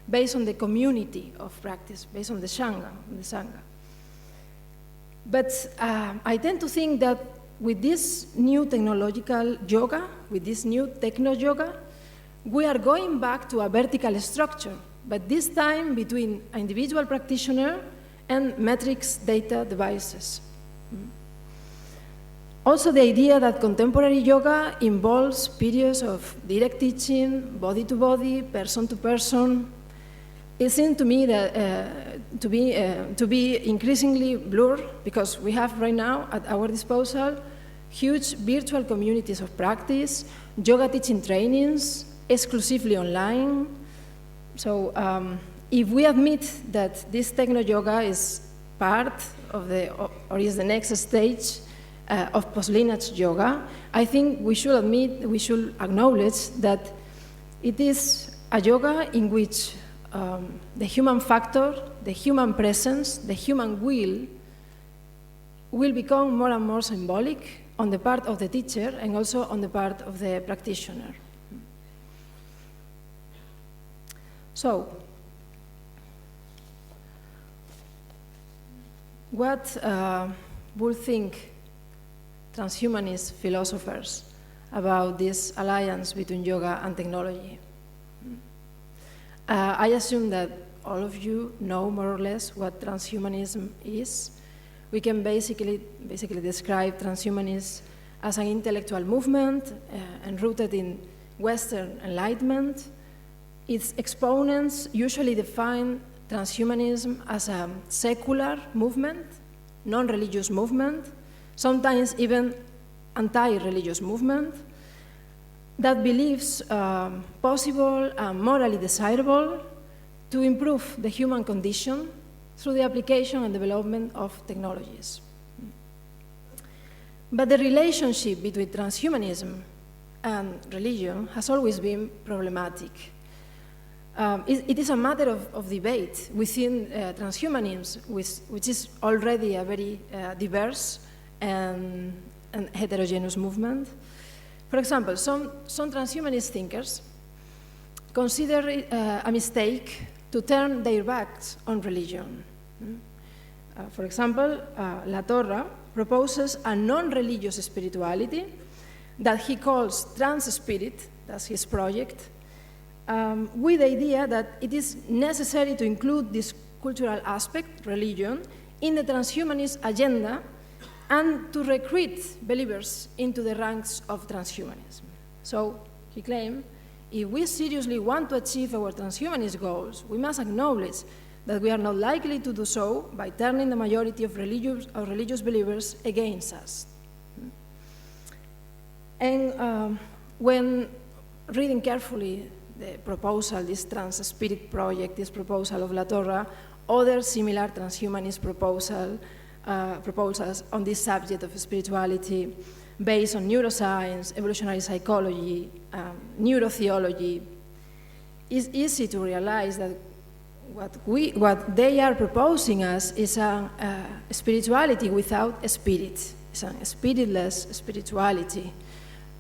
based on the community of practice, based on the Sangha. But I tend to think that with this new technological yoga, with this new techno-yoga, we are going back to a vertical structure, but this time between an individual practitioner and metrics data devices. Also, the idea that contemporary yoga involves periods of direct teaching, body-to-body, person-to-person, it seems to me that to be increasingly blurred, because we have right now at our disposal huge virtual communities of practice, yoga teaching trainings, exclusively online. So if we admit that this techno-yoga is part of or is the next stage of post-lineage yoga, I think we should acknowledge that it is a yoga in which the human factor, the human presence, the human will become more and more symbolic on the part of the teacher and also on the part of the practitioner. So, what would think transhumanist philosophers about this alliance between yoga and technology? I assume that all of you know more or less what transhumanism is. We can basically describe transhumanism as an intellectual movement and rooted in Western enlightenment. Its exponents usually define transhumanism as a secular movement, non-religious movement, sometimes even anti-religious movement, that believes possible and morally desirable to improve the human condition through the application and development of technologies. But the relationship between transhumanism and religion has always been problematic. It is a matter of debate within transhumanism, which is already a very diverse and heterogeneous movement. For example, some transhumanist thinkers consider it a mistake to turn their backs on religion. For example, La Torre proposes a non-religious spirituality that he calls trans-spirit, that's his project, with the idea that it is necessary to include this cultural aspect, religion, in the transhumanist agenda and to recruit believers into the ranks of transhumanism. So, he claimed, if we seriously want to achieve our transhumanist goals, we must acknowledge that we are not likely to do so by turning the majority of religious believers against us. And when reading carefully the proposal, this trans-spirit project, this proposal of La Torre, other similar transhumanist proposals on this subject of spirituality based on neuroscience, evolutionary psychology, neurotheology, it's easy to realize that what they are proposing us is a spirituality without a spirit. It's a spiritless spirituality,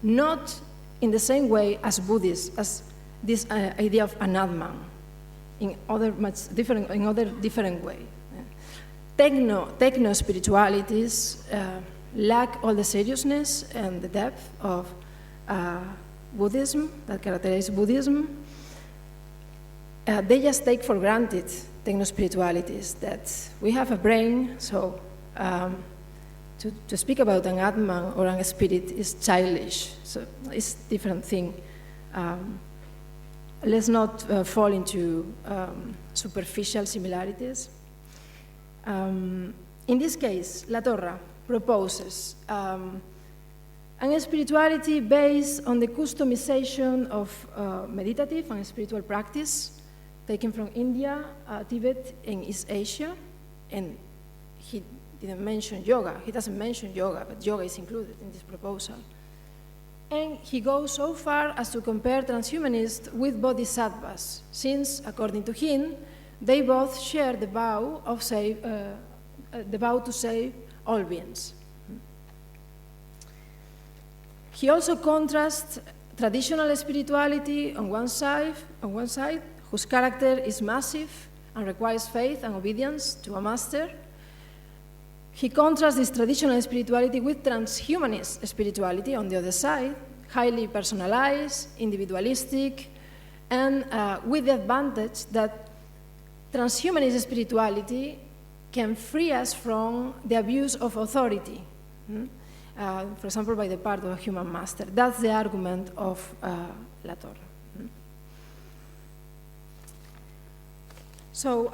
not in the same way as Buddhists, as this idea of an Atman, in other different way. techno-spiritualities lack all the seriousness and the depth of Buddhism, that characterize Buddhism. They just take for granted techno-spiritualities, that we have a brain, so to speak about an Atman or an spirit is childish, so it's a different thing. Let's not fall into superficial similarities. In this case, La Torre proposes an spirituality based on the customization of meditative and spiritual practice taken from India, Tibet, and East Asia. And he didn't mention yoga. He doesn't mention yoga, but yoga is included in this proposal. And he goes so far as to compare transhumanists with bodhisattvas, since, according to him, they both share the vow to save all beings. He also contrasts traditional spirituality on one side, whose character is massive and requires faith and obedience to a master. He contrasts this traditional spirituality with transhumanist spirituality on the other side, highly personalized, individualistic, and with the advantage that transhumanist spirituality can free us from the abuse of authority, for example, by the part of a human master. That's the argument of La Torre. So,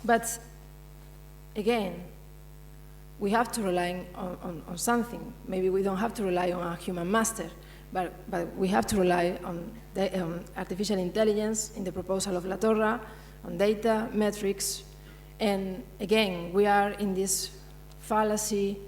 but again, we have to rely on something. Maybe we don't have to rely on a human master, but we have to rely on artificial intelligence in the proposal of La Torre, on data, metrics, and again, we are in this fallacy,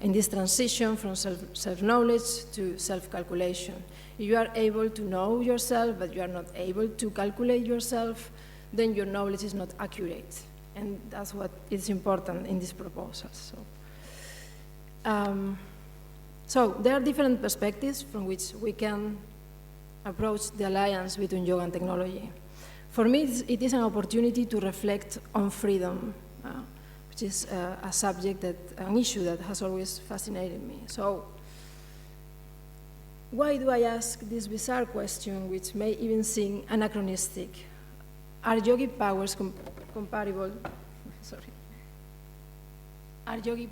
in this transition from self-knowledge to self-calculation. If you are able to know yourself, but you are not able to calculate yourself, then your knowledge is not accurate. And that's what is important in this proposal. So there are different perspectives from which we can approach the alliance between yoga and technology. For me, it is an opportunity to reflect on freedom, which is a subject, an issue that has always fascinated me. So why do I ask this bizarre question, which may even seem anachronistic? Are yogic powers comparable? Sorry. Are yogic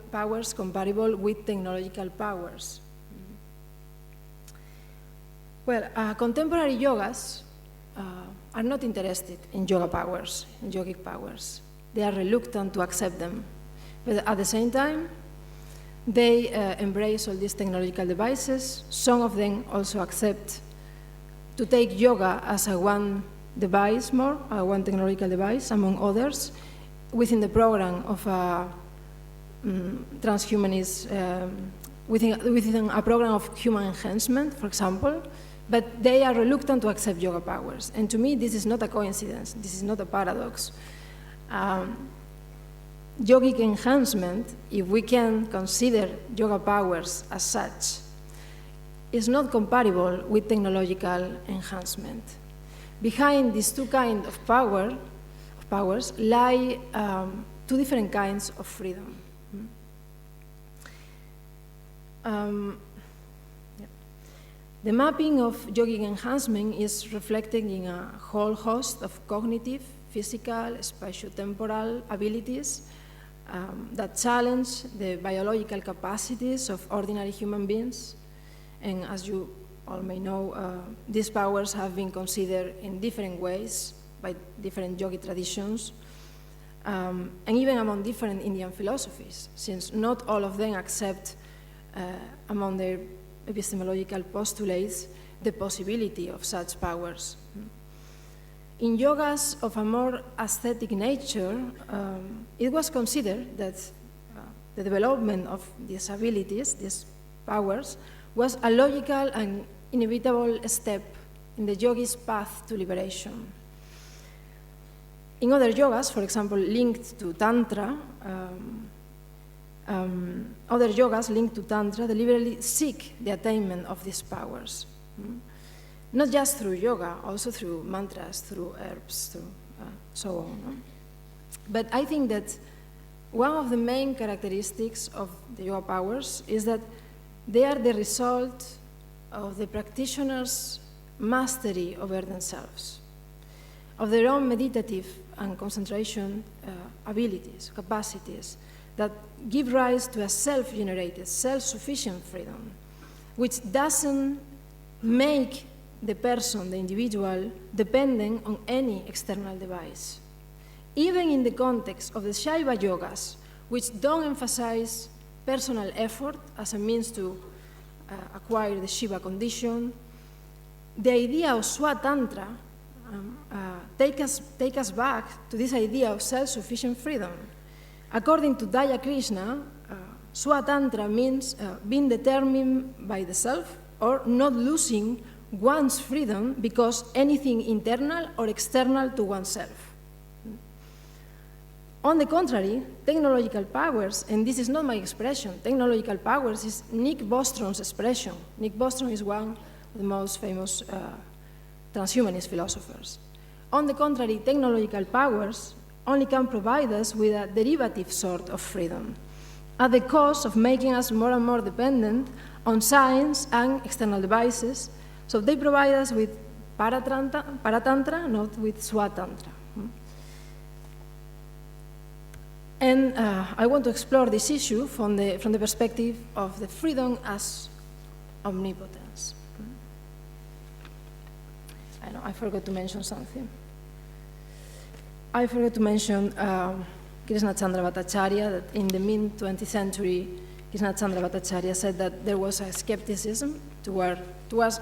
powers comparable with technological powers? Well, contemporary yogas are not interested in yoga powers, in yogic powers. They are reluctant to accept them. But at the same time, they embrace all these technological devices. Some of them also accept to take yoga as a one device more, one technological device, among others, within the program of a transhumanist, within a program of human enhancement, for example, but they are reluctant to accept yoga powers. And to me, this is not a coincidence. This is not a paradox. Yogic enhancement, if we can consider yoga powers as such, is not compatible with technological enhancement. Behind these two kinds of powers lie two different kinds of freedom. The mapping of yogic enhancement is reflected in a whole host of cognitive, physical, spatiotemporal abilities that challenge the biological capacities of ordinary human beings. And as you all may know, these powers have been considered in different ways by different yogic traditions, and even among different Indian philosophies, since not all of them accept among their epistemological postulates the possibility of such powers. In yogas of a more aesthetic nature, it was considered that the development of these abilities, these powers, was a logical and inevitable step in the yogi's path to liberation. In other yogas, for example, linked to Tantra, deliberately seek the attainment of these powers. Not just through yoga, also through mantras, through herbs, through so on. But I think that one of the main characteristics of the yoga powers is that they are the result of the practitioner's mastery over themselves, of their own meditative and concentration abilities, capacities, that give rise to a self-generated, self-sufficient freedom, which doesn't make the person, the individual, dependent on any external device. Even in the context of the Shaiva yogas, which don't emphasize personal effort as a means to acquire the Shiva condition, the idea of Swatantra take us back to this idea of self-sufficient freedom. According to Daya Krishna, Swatantra means being determined by the self or not losing one's freedom because anything internal or external to oneself. On the contrary, technological powers, and this is not my expression, technological powers is Nick Bostrom's expression. Nick Bostrom is one of the most famous transhumanist philosophers. On the contrary, technological powers only can provide us with a derivative sort of freedom, at the cost of making us more and more dependent on science and external devices. So they provide us with Paratantra, not with Swatantra. And I want to explore this issue from the perspective of the freedom as omnipotence. I know, I forgot to mention something. I forgot to mention Krishna Chandra Bhattacharya, that in the mid-20th century, Krishna Chandra Bhattacharya said that there was a skepticism towards,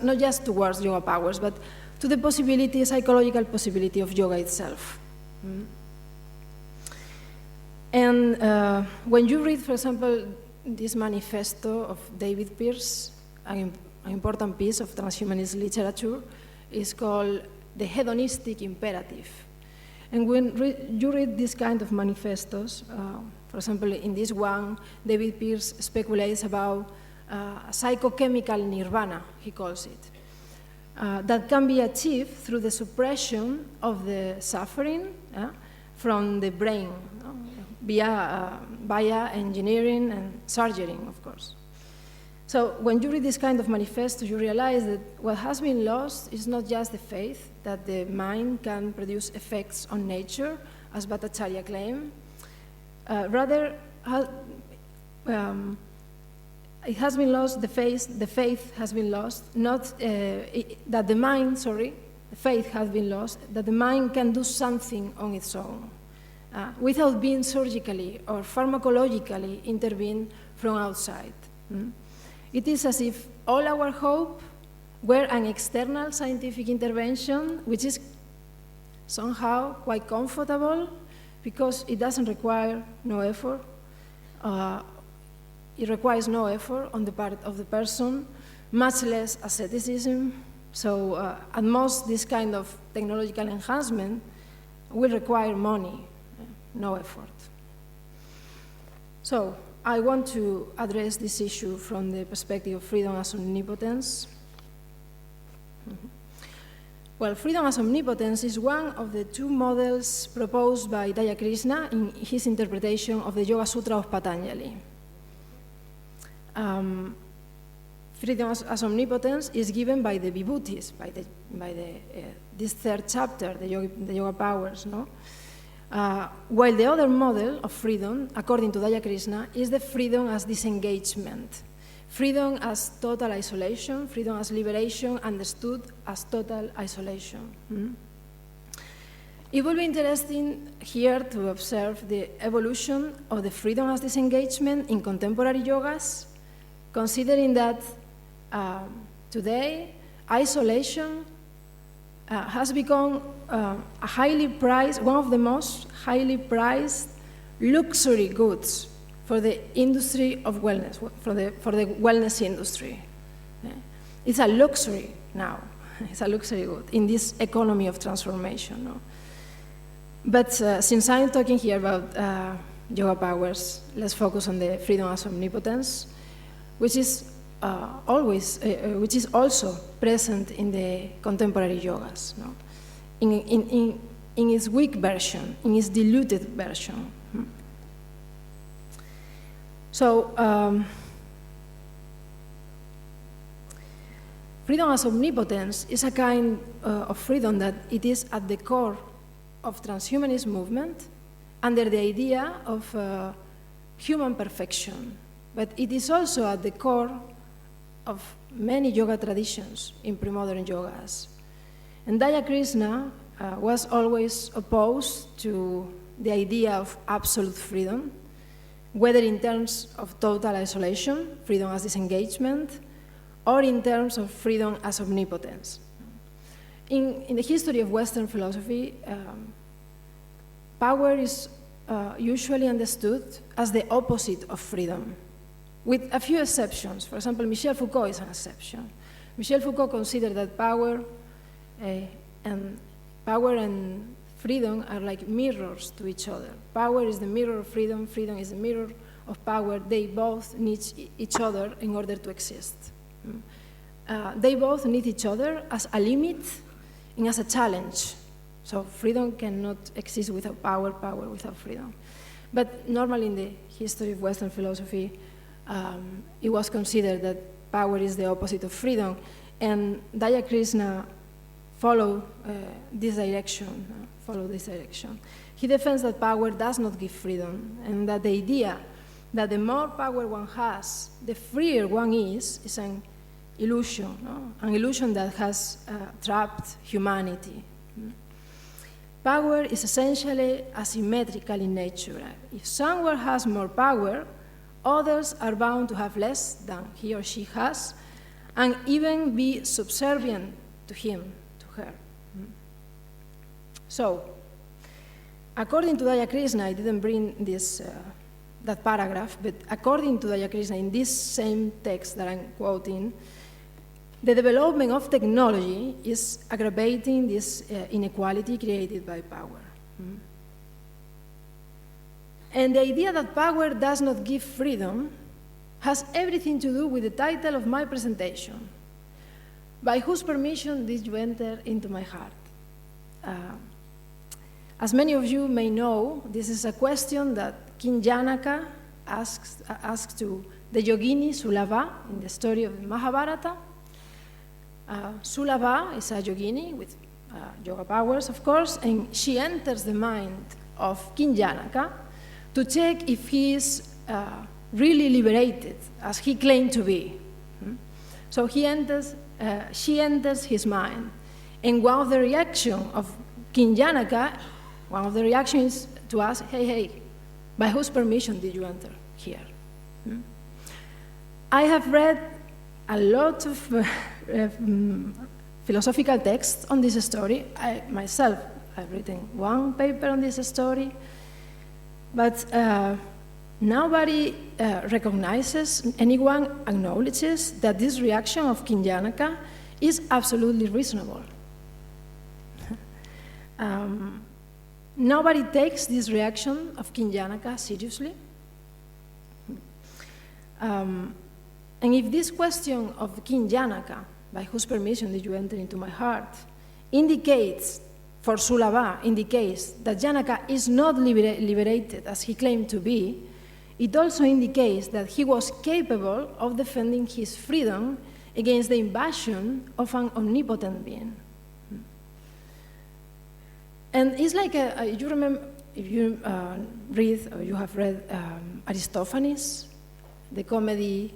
not just towards yoga powers, but to the possibility, psychological possibility of yoga itself. And when you read, for example, this manifesto of David Pearce, an important piece of transhumanist literature, is called The Hedonistic Imperative. And when you read this kind of manifestos, for example, in this one, David Pearce speculates about psychochemical nirvana, he calls it, that can be achieved through the suppression of the suffering from the brain, via engineering and surgery, of course. So when you read this kind of manifesto, you realize that what has been lost is not just the faith that the mind can produce effects on nature, as Bhattacharya claimed. Rather, it has been lost, the faith has been lost, not that the mind, the faith has been lost, that the mind can do something on its own. Without being surgically or pharmacologically intervened from outside. It is as if all our hope were an external scientific intervention, which is somehow quite comfortable because it doesn't require no effort. It requires no effort on the part of the person, much less asceticism. So at most, this kind of technological enhancement will require money. No effort. So I want to address this issue from the perspective of freedom as omnipotence. Well, freedom as omnipotence is one of the two models proposed by Daya Krishna in his interpretation of the Yoga Sutra of Patanjali. Freedom as omnipotence is given by the Vibhutis, this third chapter, the Yoga Powers, no? While the other model of freedom, according to Daya Krishna, is the freedom as disengagement, freedom as total isolation, freedom as liberation understood as total isolation. It will be interesting here to observe the evolution of the freedom as disengagement in contemporary yogas, considering that today isolation has become a highly prized, one of the most highly prized luxury goods for the industry of wellness, for the wellness industry. It's a luxury now. It's a luxury good in this economy of transformation. No? But since I'm talking here about yoga powers, let's focus on the freedom as omnipotence, which is which is also present in the contemporary yogas. No? in its weak version, in its diluted version. So, freedom as omnipotence is a kind of freedom that it is at the core of transhumanist movement under the idea of human perfection. But it is also at the core of many yoga traditions in pre-modern yogas. And Daya Krishna was always opposed to the idea of absolute freedom, whether in terms of total isolation, freedom as disengagement, or in terms of freedom as omnipotence. In the history of Western philosophy, power is usually understood as the opposite of freedom, with a few exceptions. For example, Michel Foucault is an exception. Michel Foucault considered that power and freedom are like mirrors to each other. Power is the mirror of freedom, freedom is the mirror of power. They both need each other in order to exist. They both need each other as a limit and as a challenge. So freedom cannot exist without power, power without freedom. But normally in the history of Western philosophy, it was considered that power is the opposite of freedom. And Daya Krishna followed this direction. He defends that power does not give freedom, and that the idea that the more power one has, the freer one is an illusion, no? An illusion that has trapped humanity. Power is essentially asymmetrical in nature. If someone has more power, others are bound to have less than he or she has, and even be subservient to him, to her. So, according to Daya Krishna, I didn't bring this, that paragraph, but according to Daya Krishna, in this same text that I'm quoting, the development of technology is aggravating this inequality created by power. And the idea that power does not give freedom has everything to do with the title of my presentation. By whose permission did you enter into my heart? As many of you may know, this is a question that King Janaka asked to the yogini Sulava in the story of the Mahabharata. Sulava is a yogini with yoga powers, of course, and she enters the mind of King Janaka to check if he is really liberated, as he claimed to be. So she enters his mind, and one of the reactions of King Janaka, one of the reactions is to ask, hey, by whose permission did you enter here? I have read a lot of philosophical texts on this story. I myself have written one paper on this story, but nobody recognizes, anyone acknowledges that this reaction of King Janaka is absolutely reasonable. Nobody takes this reaction of King Janaka seriously. And if this question of King Janaka, by whose permission did you enter into my heart, indicates, for Sulava, indicates that Janaka is not liberated as he claimed to be, it also indicates that he was capable of defending his freedom against the invasion of an omnipotent being. And it's like, you remember, if you read or you have read Aristophanes, the comedy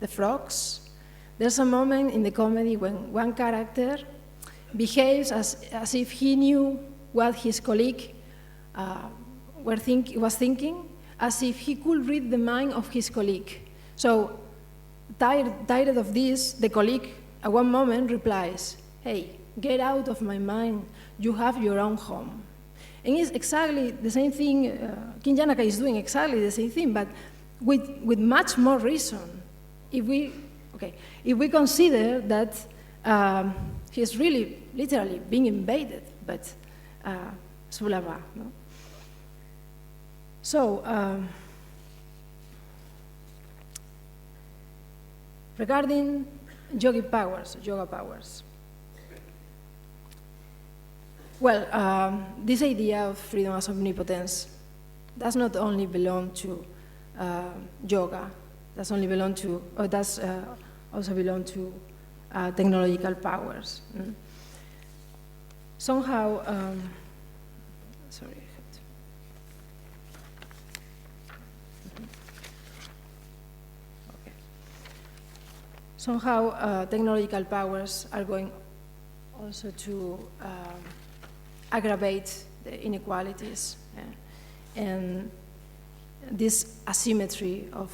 The Frogs, there's a moment in the comedy when one character behaves as if he knew what his colleague was thinking, as if he could read the mind of his colleague. So, tired of this, the colleague at one moment replies, hey, get out of my mind, you have your own home. And it's exactly the same thing, King Janaka is doing exactly the same thing, but with much more reason. If we consider that he's really, literally being invaded, but Sulava. No? So, regarding yoga powers, Well, this idea of freedom as omnipotence does not only belong to yoga, does also belong to technological powers. Somehow, sorry. Okay. Somehow, technological powers are going also to aggravate the inequalities and this asymmetry of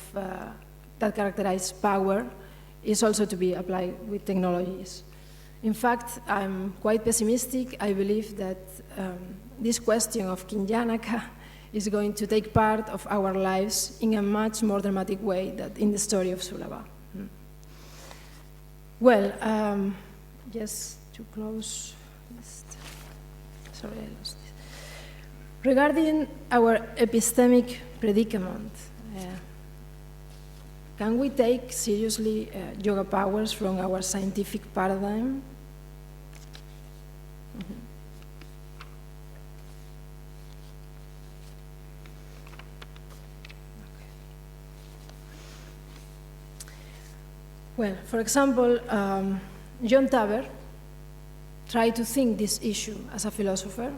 that characterize power is also to be applied with technologies. In fact, I'm quite pessimistic. I believe that this question of Kinjanaka is going to take part of our lives in a much more dramatic way than in the story of Sulaba. Well, just to close, sorry, I lost this. Regarding our epistemic predicament, can we take seriously yoga powers from our scientific paradigm? Well, for example, John Taber tried to think this issue as a philosopher.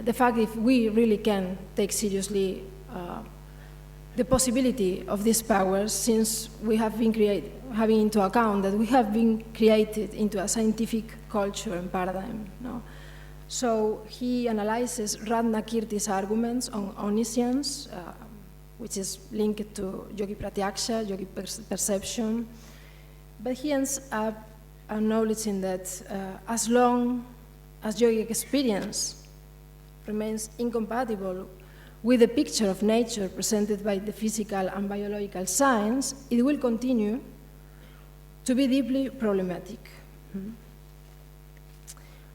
The fact if we really can take seriously the possibility of these powers, since we have been having into account that we have been created into a scientific culture and paradigm. No? So he analyzes Ratnakirti's arguments on omniscience, which is linked to yogi pratyaksha, yogi perception, but he ends up acknowledging that as long as yogic experience remains incompatible with the picture of nature presented by the physical and biological science, it will continue to be deeply problematic.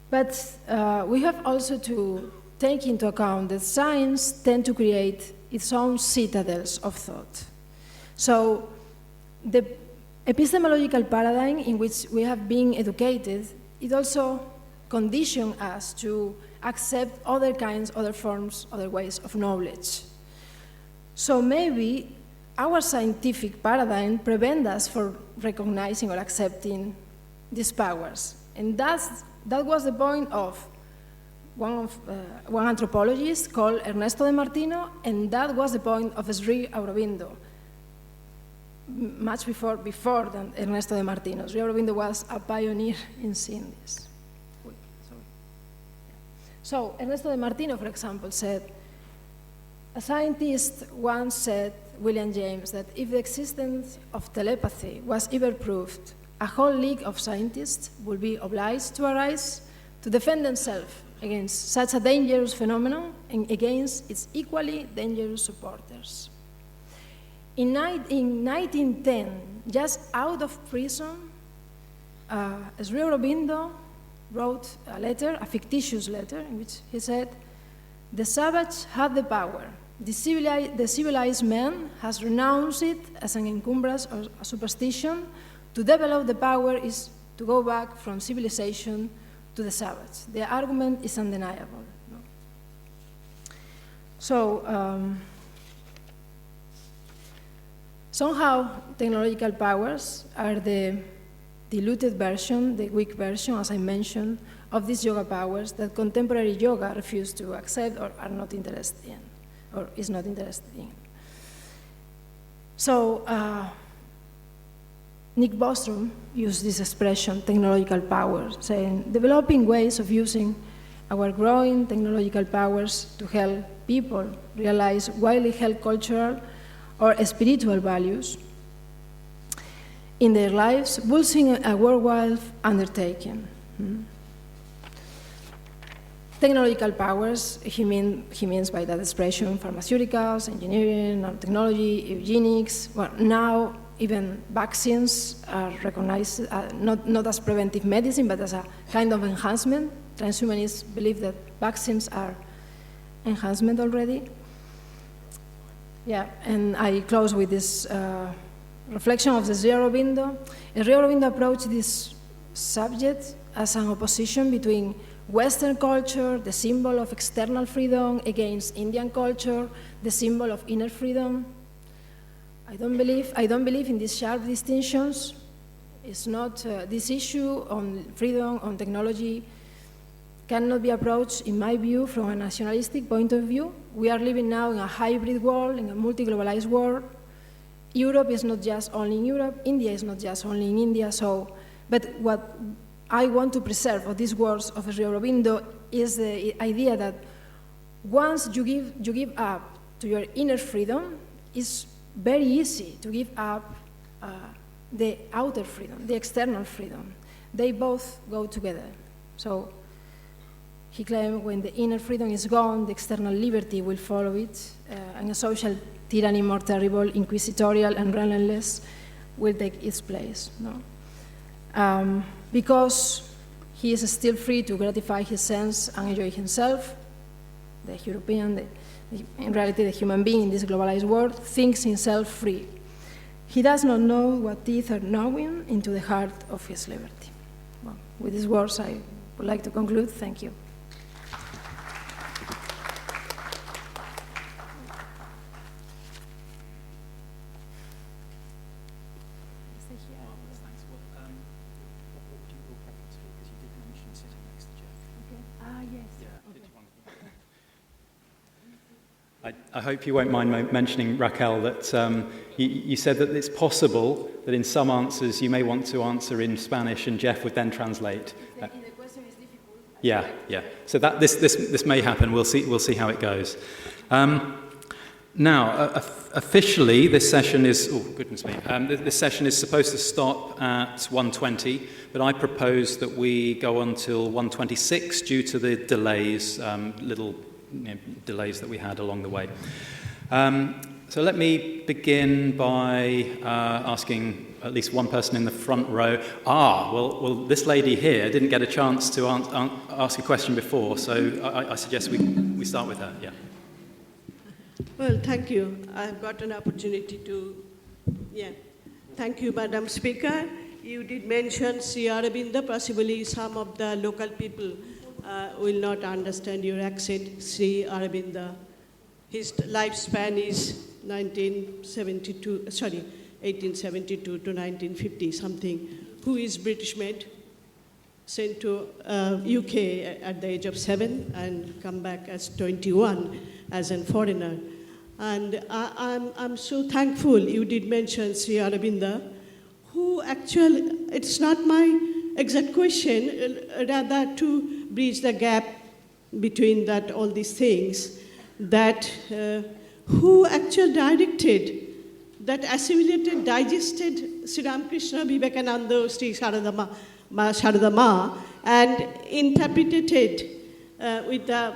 But we have also to take into account that science tends to create its own citadels of thought. So the epistemological paradigm in which we have been educated, it also conditions us to accept other kinds, other forms, other ways of knowledge. So maybe our scientific paradigm prevents us from recognizing or accepting these powers. And that was the point of one anthropologist called Ernesto de Martino, and that was the point of Sri Aurobindo, much before than Ernesto de Martino. Sri Aurobindo was a pioneer in seeing this. So Ernesto de Martino, for example, said, a scientist once said, William James, that if the existence of telepathy was ever proved, a whole league of scientists would be obliged to arise to defend themselves against such a dangerous phenomenon and against its equally dangerous supporters. In 1910, just out of prison, Sri Aurobindo wrote a letter, a fictitious letter, in which he said, the savage had the power. The civilized man has renounced it as an encumbrance or a superstition. To develop the power is to go back from civilization to the savage. The argument is undeniable. No? So, somehow technological powers are the diluted version, the weak version, as I mentioned, of these yoga powers that contemporary yoga refuse to accept or are not interested in, or is not interested in. So, Nick Bostrom used this expression, technological power, saying, developing ways of using our growing technological powers to help people realize widely held cultural or spiritual values in their lives, pulsing a worldwide undertaking. Technological powers, he means by that expression pharmaceuticals, engineering, nanotechnology, eugenics. Well, now even vaccines are recognized not as preventive medicine, but as a kind of enhancement. Transhumanists believe that vaccines are enhancement already. Yeah, and I close with this reflection of the Sri Aurobindo. Sri Aurobindo approached this subject as an opposition between Western culture, the symbol of external freedom, against Indian culture, the symbol of inner freedom. I don't believe in these sharp distinctions. It's not this issue on freedom, on technology, cannot be approached, in my view, from a nationalistic point of view. We are living now in a hybrid world, in a multi-globalized world. Europe is not just only in Europe, India is not just only in India, but what I want to preserve of these words of Sri Aurobindo is the idea that once you give up to your inner freedom, it's very easy to give up the outer freedom, the external freedom. They both go together. So he claimed when the inner freedom is gone, the external liberty will follow it, and a social tyranny more terrible, inquisitorial and relentless will take its place. No? Because he is still free to gratify his sense and enjoy himself, the European, in reality the human being in this globalized world, thinks himself free. He does not know what teeth are gnawing into the heart of his liberty. Well, with these words, I would like to conclude. Thank you. I hope you won't mind mentioning, Raquel, that you said that it's possible that in some answers you may want to answer in Spanish and Geoff would then translate. The question is difficult. Yeah. So that this may happen. We'll see how it goes. Now, officially, this session is. Oh goodness me! This session is supposed to stop at 1:20, but I propose that we go on till 1:26 due to the delays, delays that we had along the way. So let me begin by asking at least one person in the front row. Well, this lady here didn't get a chance to ask a question before, so I suggest we start with her. Yeah. Well, thank you. I've got an opportunity to, Thank you, Madam Speaker. You did mention Sri Aurobindo. Possibly some of the local people will not understand your accent. Sri Aurobindo. His lifespan is 1872 to 1950 something. Who is British made, sent to UK at the age of 7 and come back as 21 as a foreigner. And I'm so thankful you did mention Sri Aurobindo, who actually, it's not my exact question, rather to bridge the gap between that all these things, that who actually directed, that assimilated, digested Sri Ramakrishna, Vivekananda, Sri Sharadama, and interpreted it with the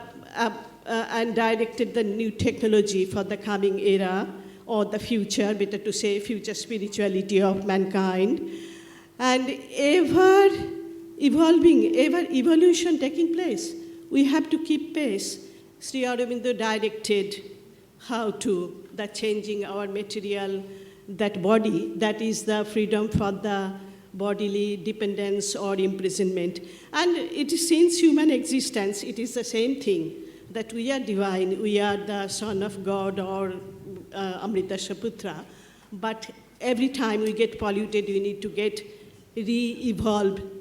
and directed the new technology for the coming era, or the future, better to say, future spirituality of mankind, and ever evolving, ever evolution taking place. We have to keep pace. Sri Aurobindo directed how to, the changing our material, that body, that is the freedom for the bodily dependence or imprisonment. And it is since human existence, it is the same thing, that we are divine, we are the son of God or Amrita Shaputra, but every time we get polluted, we need to get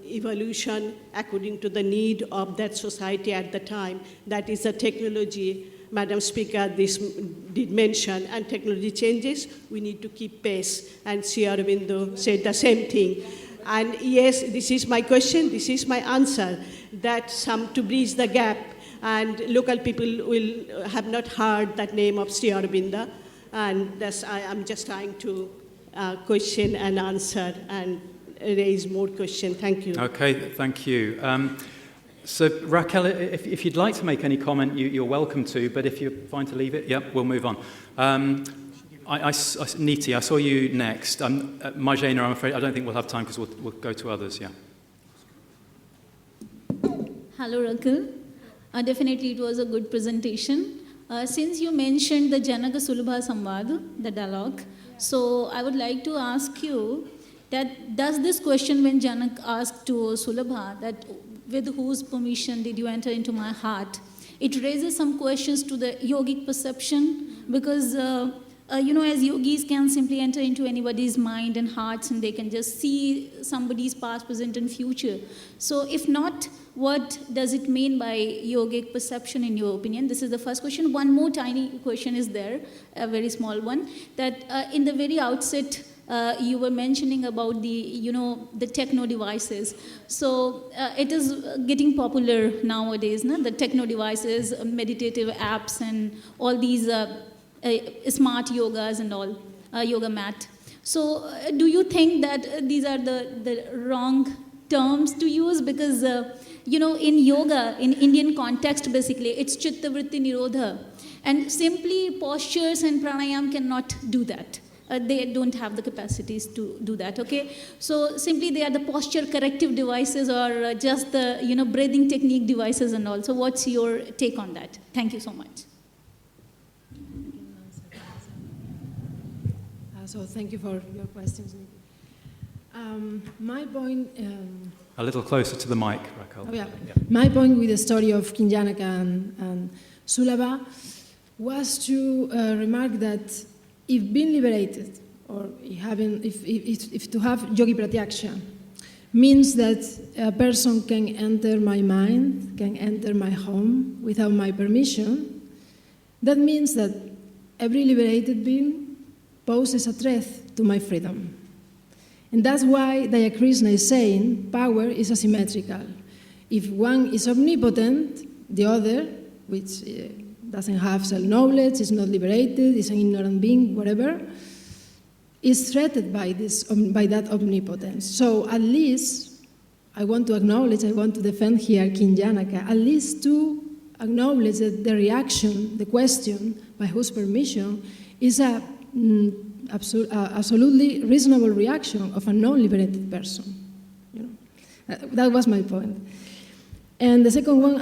evolution according to the need of that society at the time. That is the technology, Madam Speaker, this did mention, and technology changes, we need to keep pace. And Sri Aurobindo said the same thing. And yes, this is my question, this is my answer, that some to bridge the gap, and local people will have not heard that name of Sri Aurobindo, and that's, I'm just trying to question and answer and raise more questions. Thank you. Okay, thank you. So Raquel, if you'd like to make any comment, you're welcome to, but if you're fine to leave it, we'll move on. Niti, I saw you next. Marjana, I'm afraid I don't think we'll have time because we'll go to others, Hello, Raquel. Definitely it was a good presentation. Since you mentioned the Janaka Sulabha Samvad, the dialogue, so I would like to ask you that does this question when Janak asked to Sulabha that with whose permission did you enter into my heart? It raises some questions to the yogic perception, because as yogis can simply enter into anybody's mind and hearts, and they can just see somebody's past, present, and future. So if not, what does it mean by yogic perception in your opinion? This is the first question. One more tiny question is there, a very small one, that in the very outset, you were mentioning about the techno devices. So it is getting popular nowadays, no? The techno devices, meditative apps, and all these smart yogas and all, yoga mat. So do you think that these are the wrong terms to use? Because, in yoga, in Indian context, basically, it's chitta vritti nirodha. And simply postures and pranayam cannot do that. They don't have the capacities to do that, okay? So simply they are the posture corrective devices, or just the, breathing technique devices and all. So what's your take on that? Thank you so much. So thank you for your questions, Nikki. My point... A little closer to the mic, Raquel. Oh, yeah. My point with the story of Kinjanaka and Sulabha was to remark that if being liberated, or if to have yogi pratyaksha, means that a person can enter my mind, can enter my home without my permission, that means that every liberated being poses a threat to my freedom. And that's why Daya Krishna is saying power is asymmetrical. If one is omnipotent, the other, which doesn't have self-knowledge, is not liberated, is an ignorant being, whatever, is threatened by that omnipotence. So at least, I want to acknowledge, I want to defend here Kinjanaka, at least to acknowledge that the reaction, the question, by whose permission, is a absolutely reasonable reaction of a non-liberated person. That was my point. And the second one,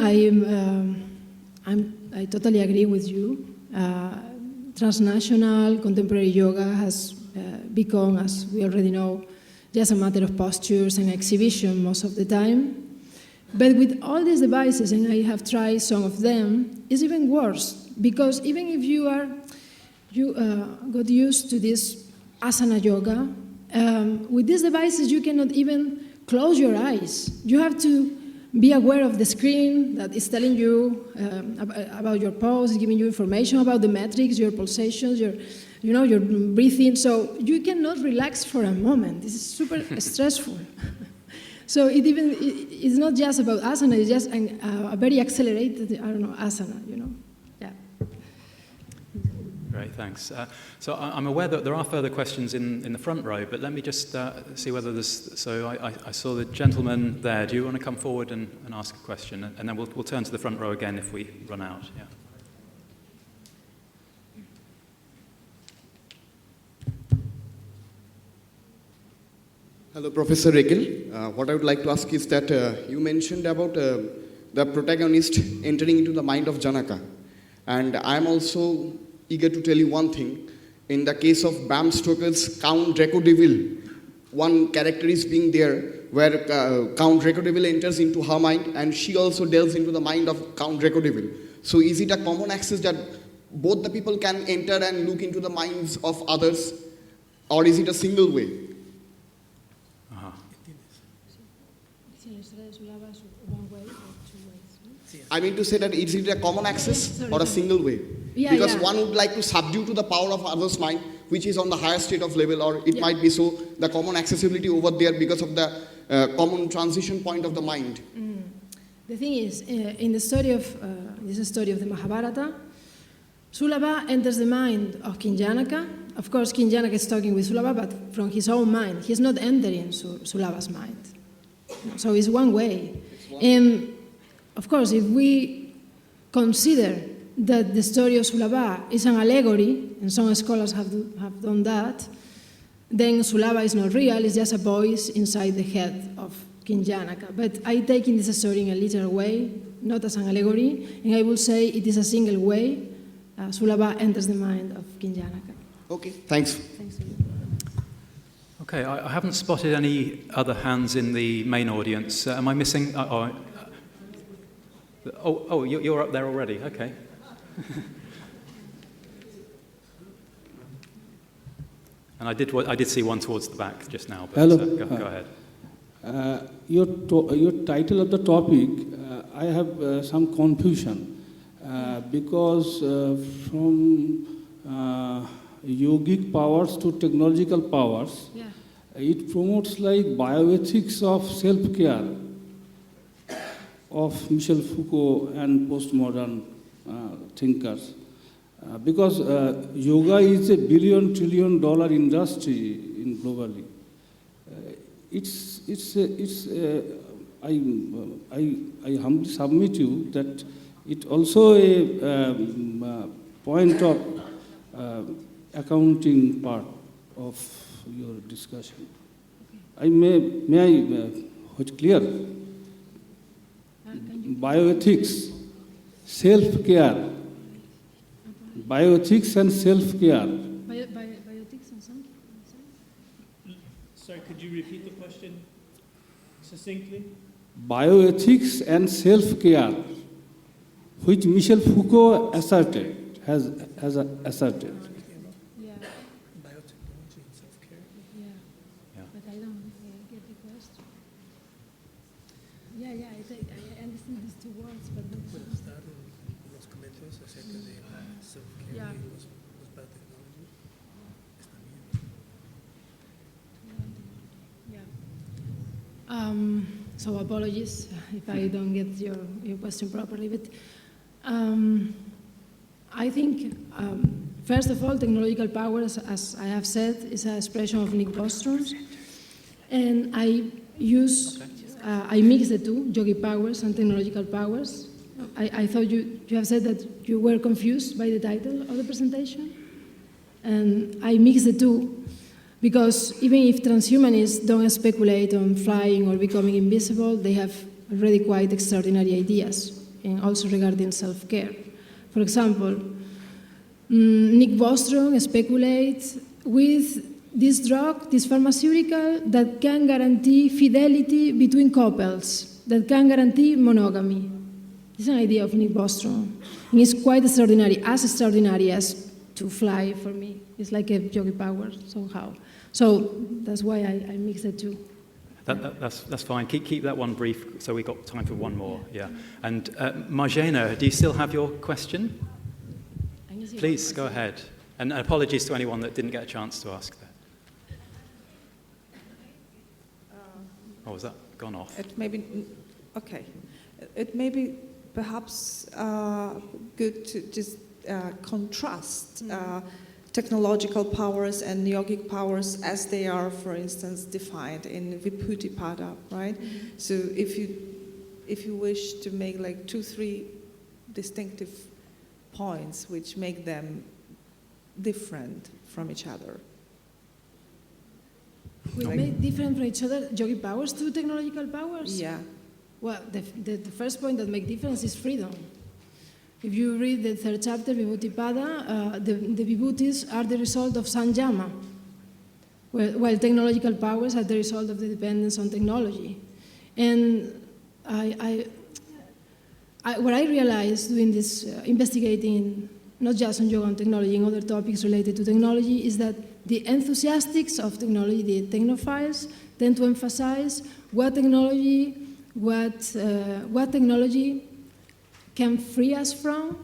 I totally agree with you. Transnational contemporary yoga has become, as we already know, just a matter of postures and exhibition most of the time. But with all these devices, and I have tried some of them, it's even worse, because even if you got used to this asana yoga, with these devices you cannot even close your eyes. You have to be aware of the screen that is telling you about your pose, giving you information about the metrics, your pulsations, your breathing. So you cannot relax for a moment. This is super stressful. So it's not just about asana. It's just a very accelerated, asana. Yeah. Great, thanks. So I'm aware that there are further questions in the front row, but let me just see whether there's... So I saw the gentleman there. Do you want to come forward and ask a question? And then we'll turn to the front row again if we run out. Yeah. Hello, Professor Raquel. What I would like to ask is that you mentioned about the protagonist entering into the mind of Janaka. And I'm also eager to tell you one thing. In the case of Bram Stoker's Count Dracodevil, one character is being there where Count Dracodevil enters into her mind and she also delves into the mind of Count Dracodevil. So is it a common access that both the people can enter and look into the minds of others, or is it a single way? I mean to say that is it a common access or a single way? Because one would like to subdue to the power of others' mind, which is on the higher state of level, or it might be so the common accessibility over there because of the common transition point of the mind. The thing is, in the story of this story of the Mahabharata, Sulabha enters the mind of Kinjanaka. Of course, Kinjanaka is talking with Sulabha, but from his own mind. He's not entering Sulabha's mind. So it's one way. And of course, if we consider that the story of Sulabha is an allegory, and some scholars have done that, then Sulabha is not real, it's just a voice inside the head of Kinjanaka. But I take in this story in a literal way, not as an allegory, and I will say it is a single way. Sulabha enters the mind of Kinjanaka. Okay, thanks. Thanks to you. Okay, I haven't spotted any other hands in the main audience. Am I missing? Oh, you're up there already. Okay. And I did see one towards the back just now. But, Hello. Go ahead. Your title of the topic, I have some confusion because from yogic powers to technological powers, Yeah. it promotes like bioethics of self-care of Michel Foucault and postmodern thinkers. Because yoga is a $1 trillion industry in globally. I humbly submit you that it also a point of accounting part of your discussion. May I clear? Bioethics, self-care, bioethics and self-care. Biotics and Sāṁkhya? Sorry, could you repeat the question succinctly? Bioethics and self-care, which Michel Foucault asserted, has asserted. Yeah. Biotechnology and self-care. Yeah. But I don't get the question. Yeah, I understand these two words, but Puedes dar unos comentarios acerca de self-care Yeah. y los biotechnology? Está bien. yeah. So apologies if I don't get your question properly, but I think, first of all, technological powers, as I have said, is an expression of Nick Bostrom's, and I mix the two, yogic powers and technological powers. I thought you have said that you were confused by the title of the presentation, and I mix the two because even if transhumanists don't speculate on flying or becoming invisible, they have already quite extraordinary ideas, and also regarding self-care. For example, Nick Bostrom speculates with this drug, this pharmaceutical, that can guarantee fidelity between couples, that can guarantee monogamy. This is an idea of Nick Bostrom, and it's quite extraordinary as to fly for me. It's like a yogic power somehow. So that's why I mix the two. That's fine. Keep that one brief, so we've got time for one more. Yeah. And Marjana, do you still have your question? Please go ahead. And apologies to anyone that didn't get a chance to ask that. Was that gone off? It may be, okay. It may be perhaps good to just contrast technological powers and yogic powers as they are, for instance, defined in Vibhuti-pada, right? So if you wish to make like 2-3 distinctive points which make them different from each other. We make different from each other yogic powers to technological powers? Yeah. Well, the first point that makes difference is freedom. If you read the third chapter, Vibhuti-pada, the Vibhutis are the result of Sanjama, while technological powers are the result of the dependence on technology. And what I realized doing this, investigating not just on yoga and technology, and other topics related to technology, is that the enthusiasts of technology, the technophiles, tend to emphasize what technology can free us from,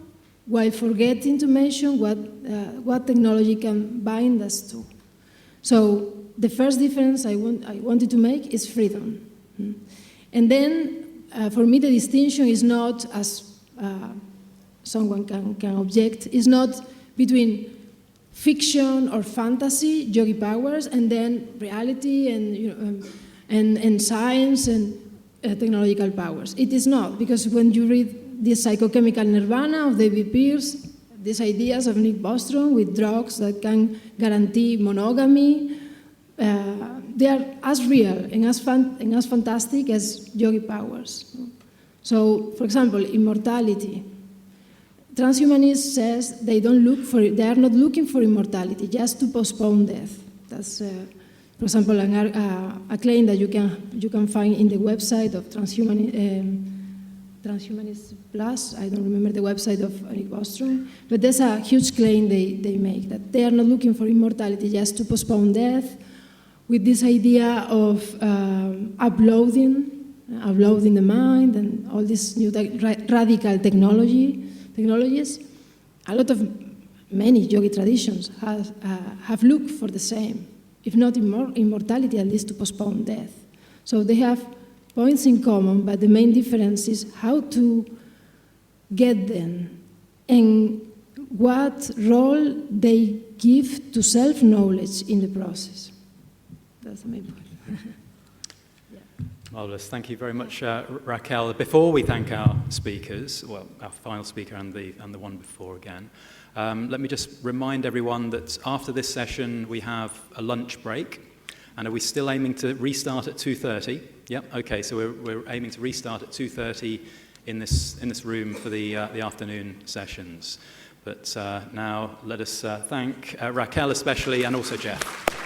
while forgetting to mention what technology can bind us to. So the first difference I wanted to make is freedom. And then, for me, the distinction is not, as someone can object, is not between fiction or fantasy, yogi powers, and then reality and science and technological powers. It is not, because when you read this psychochemical nirvana of David Pearce, these ideas of Nick Bostrom with drugs that can guarantee monogamy, they are as real and as fantastic as yogi powers. So, for example, immortality. Transhumanist says they are not looking for immortality, just to postpone death. That's, for example, a claim that you can find in the website of Transhumanist Plus. I don't remember the website of Eric Bostrom, but there's a huge claim they make, that they are not looking for immortality just to postpone death, with this idea of uploading the mind and all these new radical technologies. A lot of many yogi traditions have looked for the same, if not immortality, at least to postpone death. So they have points in common, but the main difference is how to get them and what role they give to self-knowledge in the process. That's the main point. Marvellous. Thank you very much, Raquel. Before we thank our speakers, well, our final speaker and the one before again, let me just remind everyone that after this session we have a lunch break. And are we still aiming to restart at 2:30? Yep. Okay. So we're aiming to restart at 2:30 in this room for the afternoon sessions. But now let us thank Raquel especially, and also Geoff.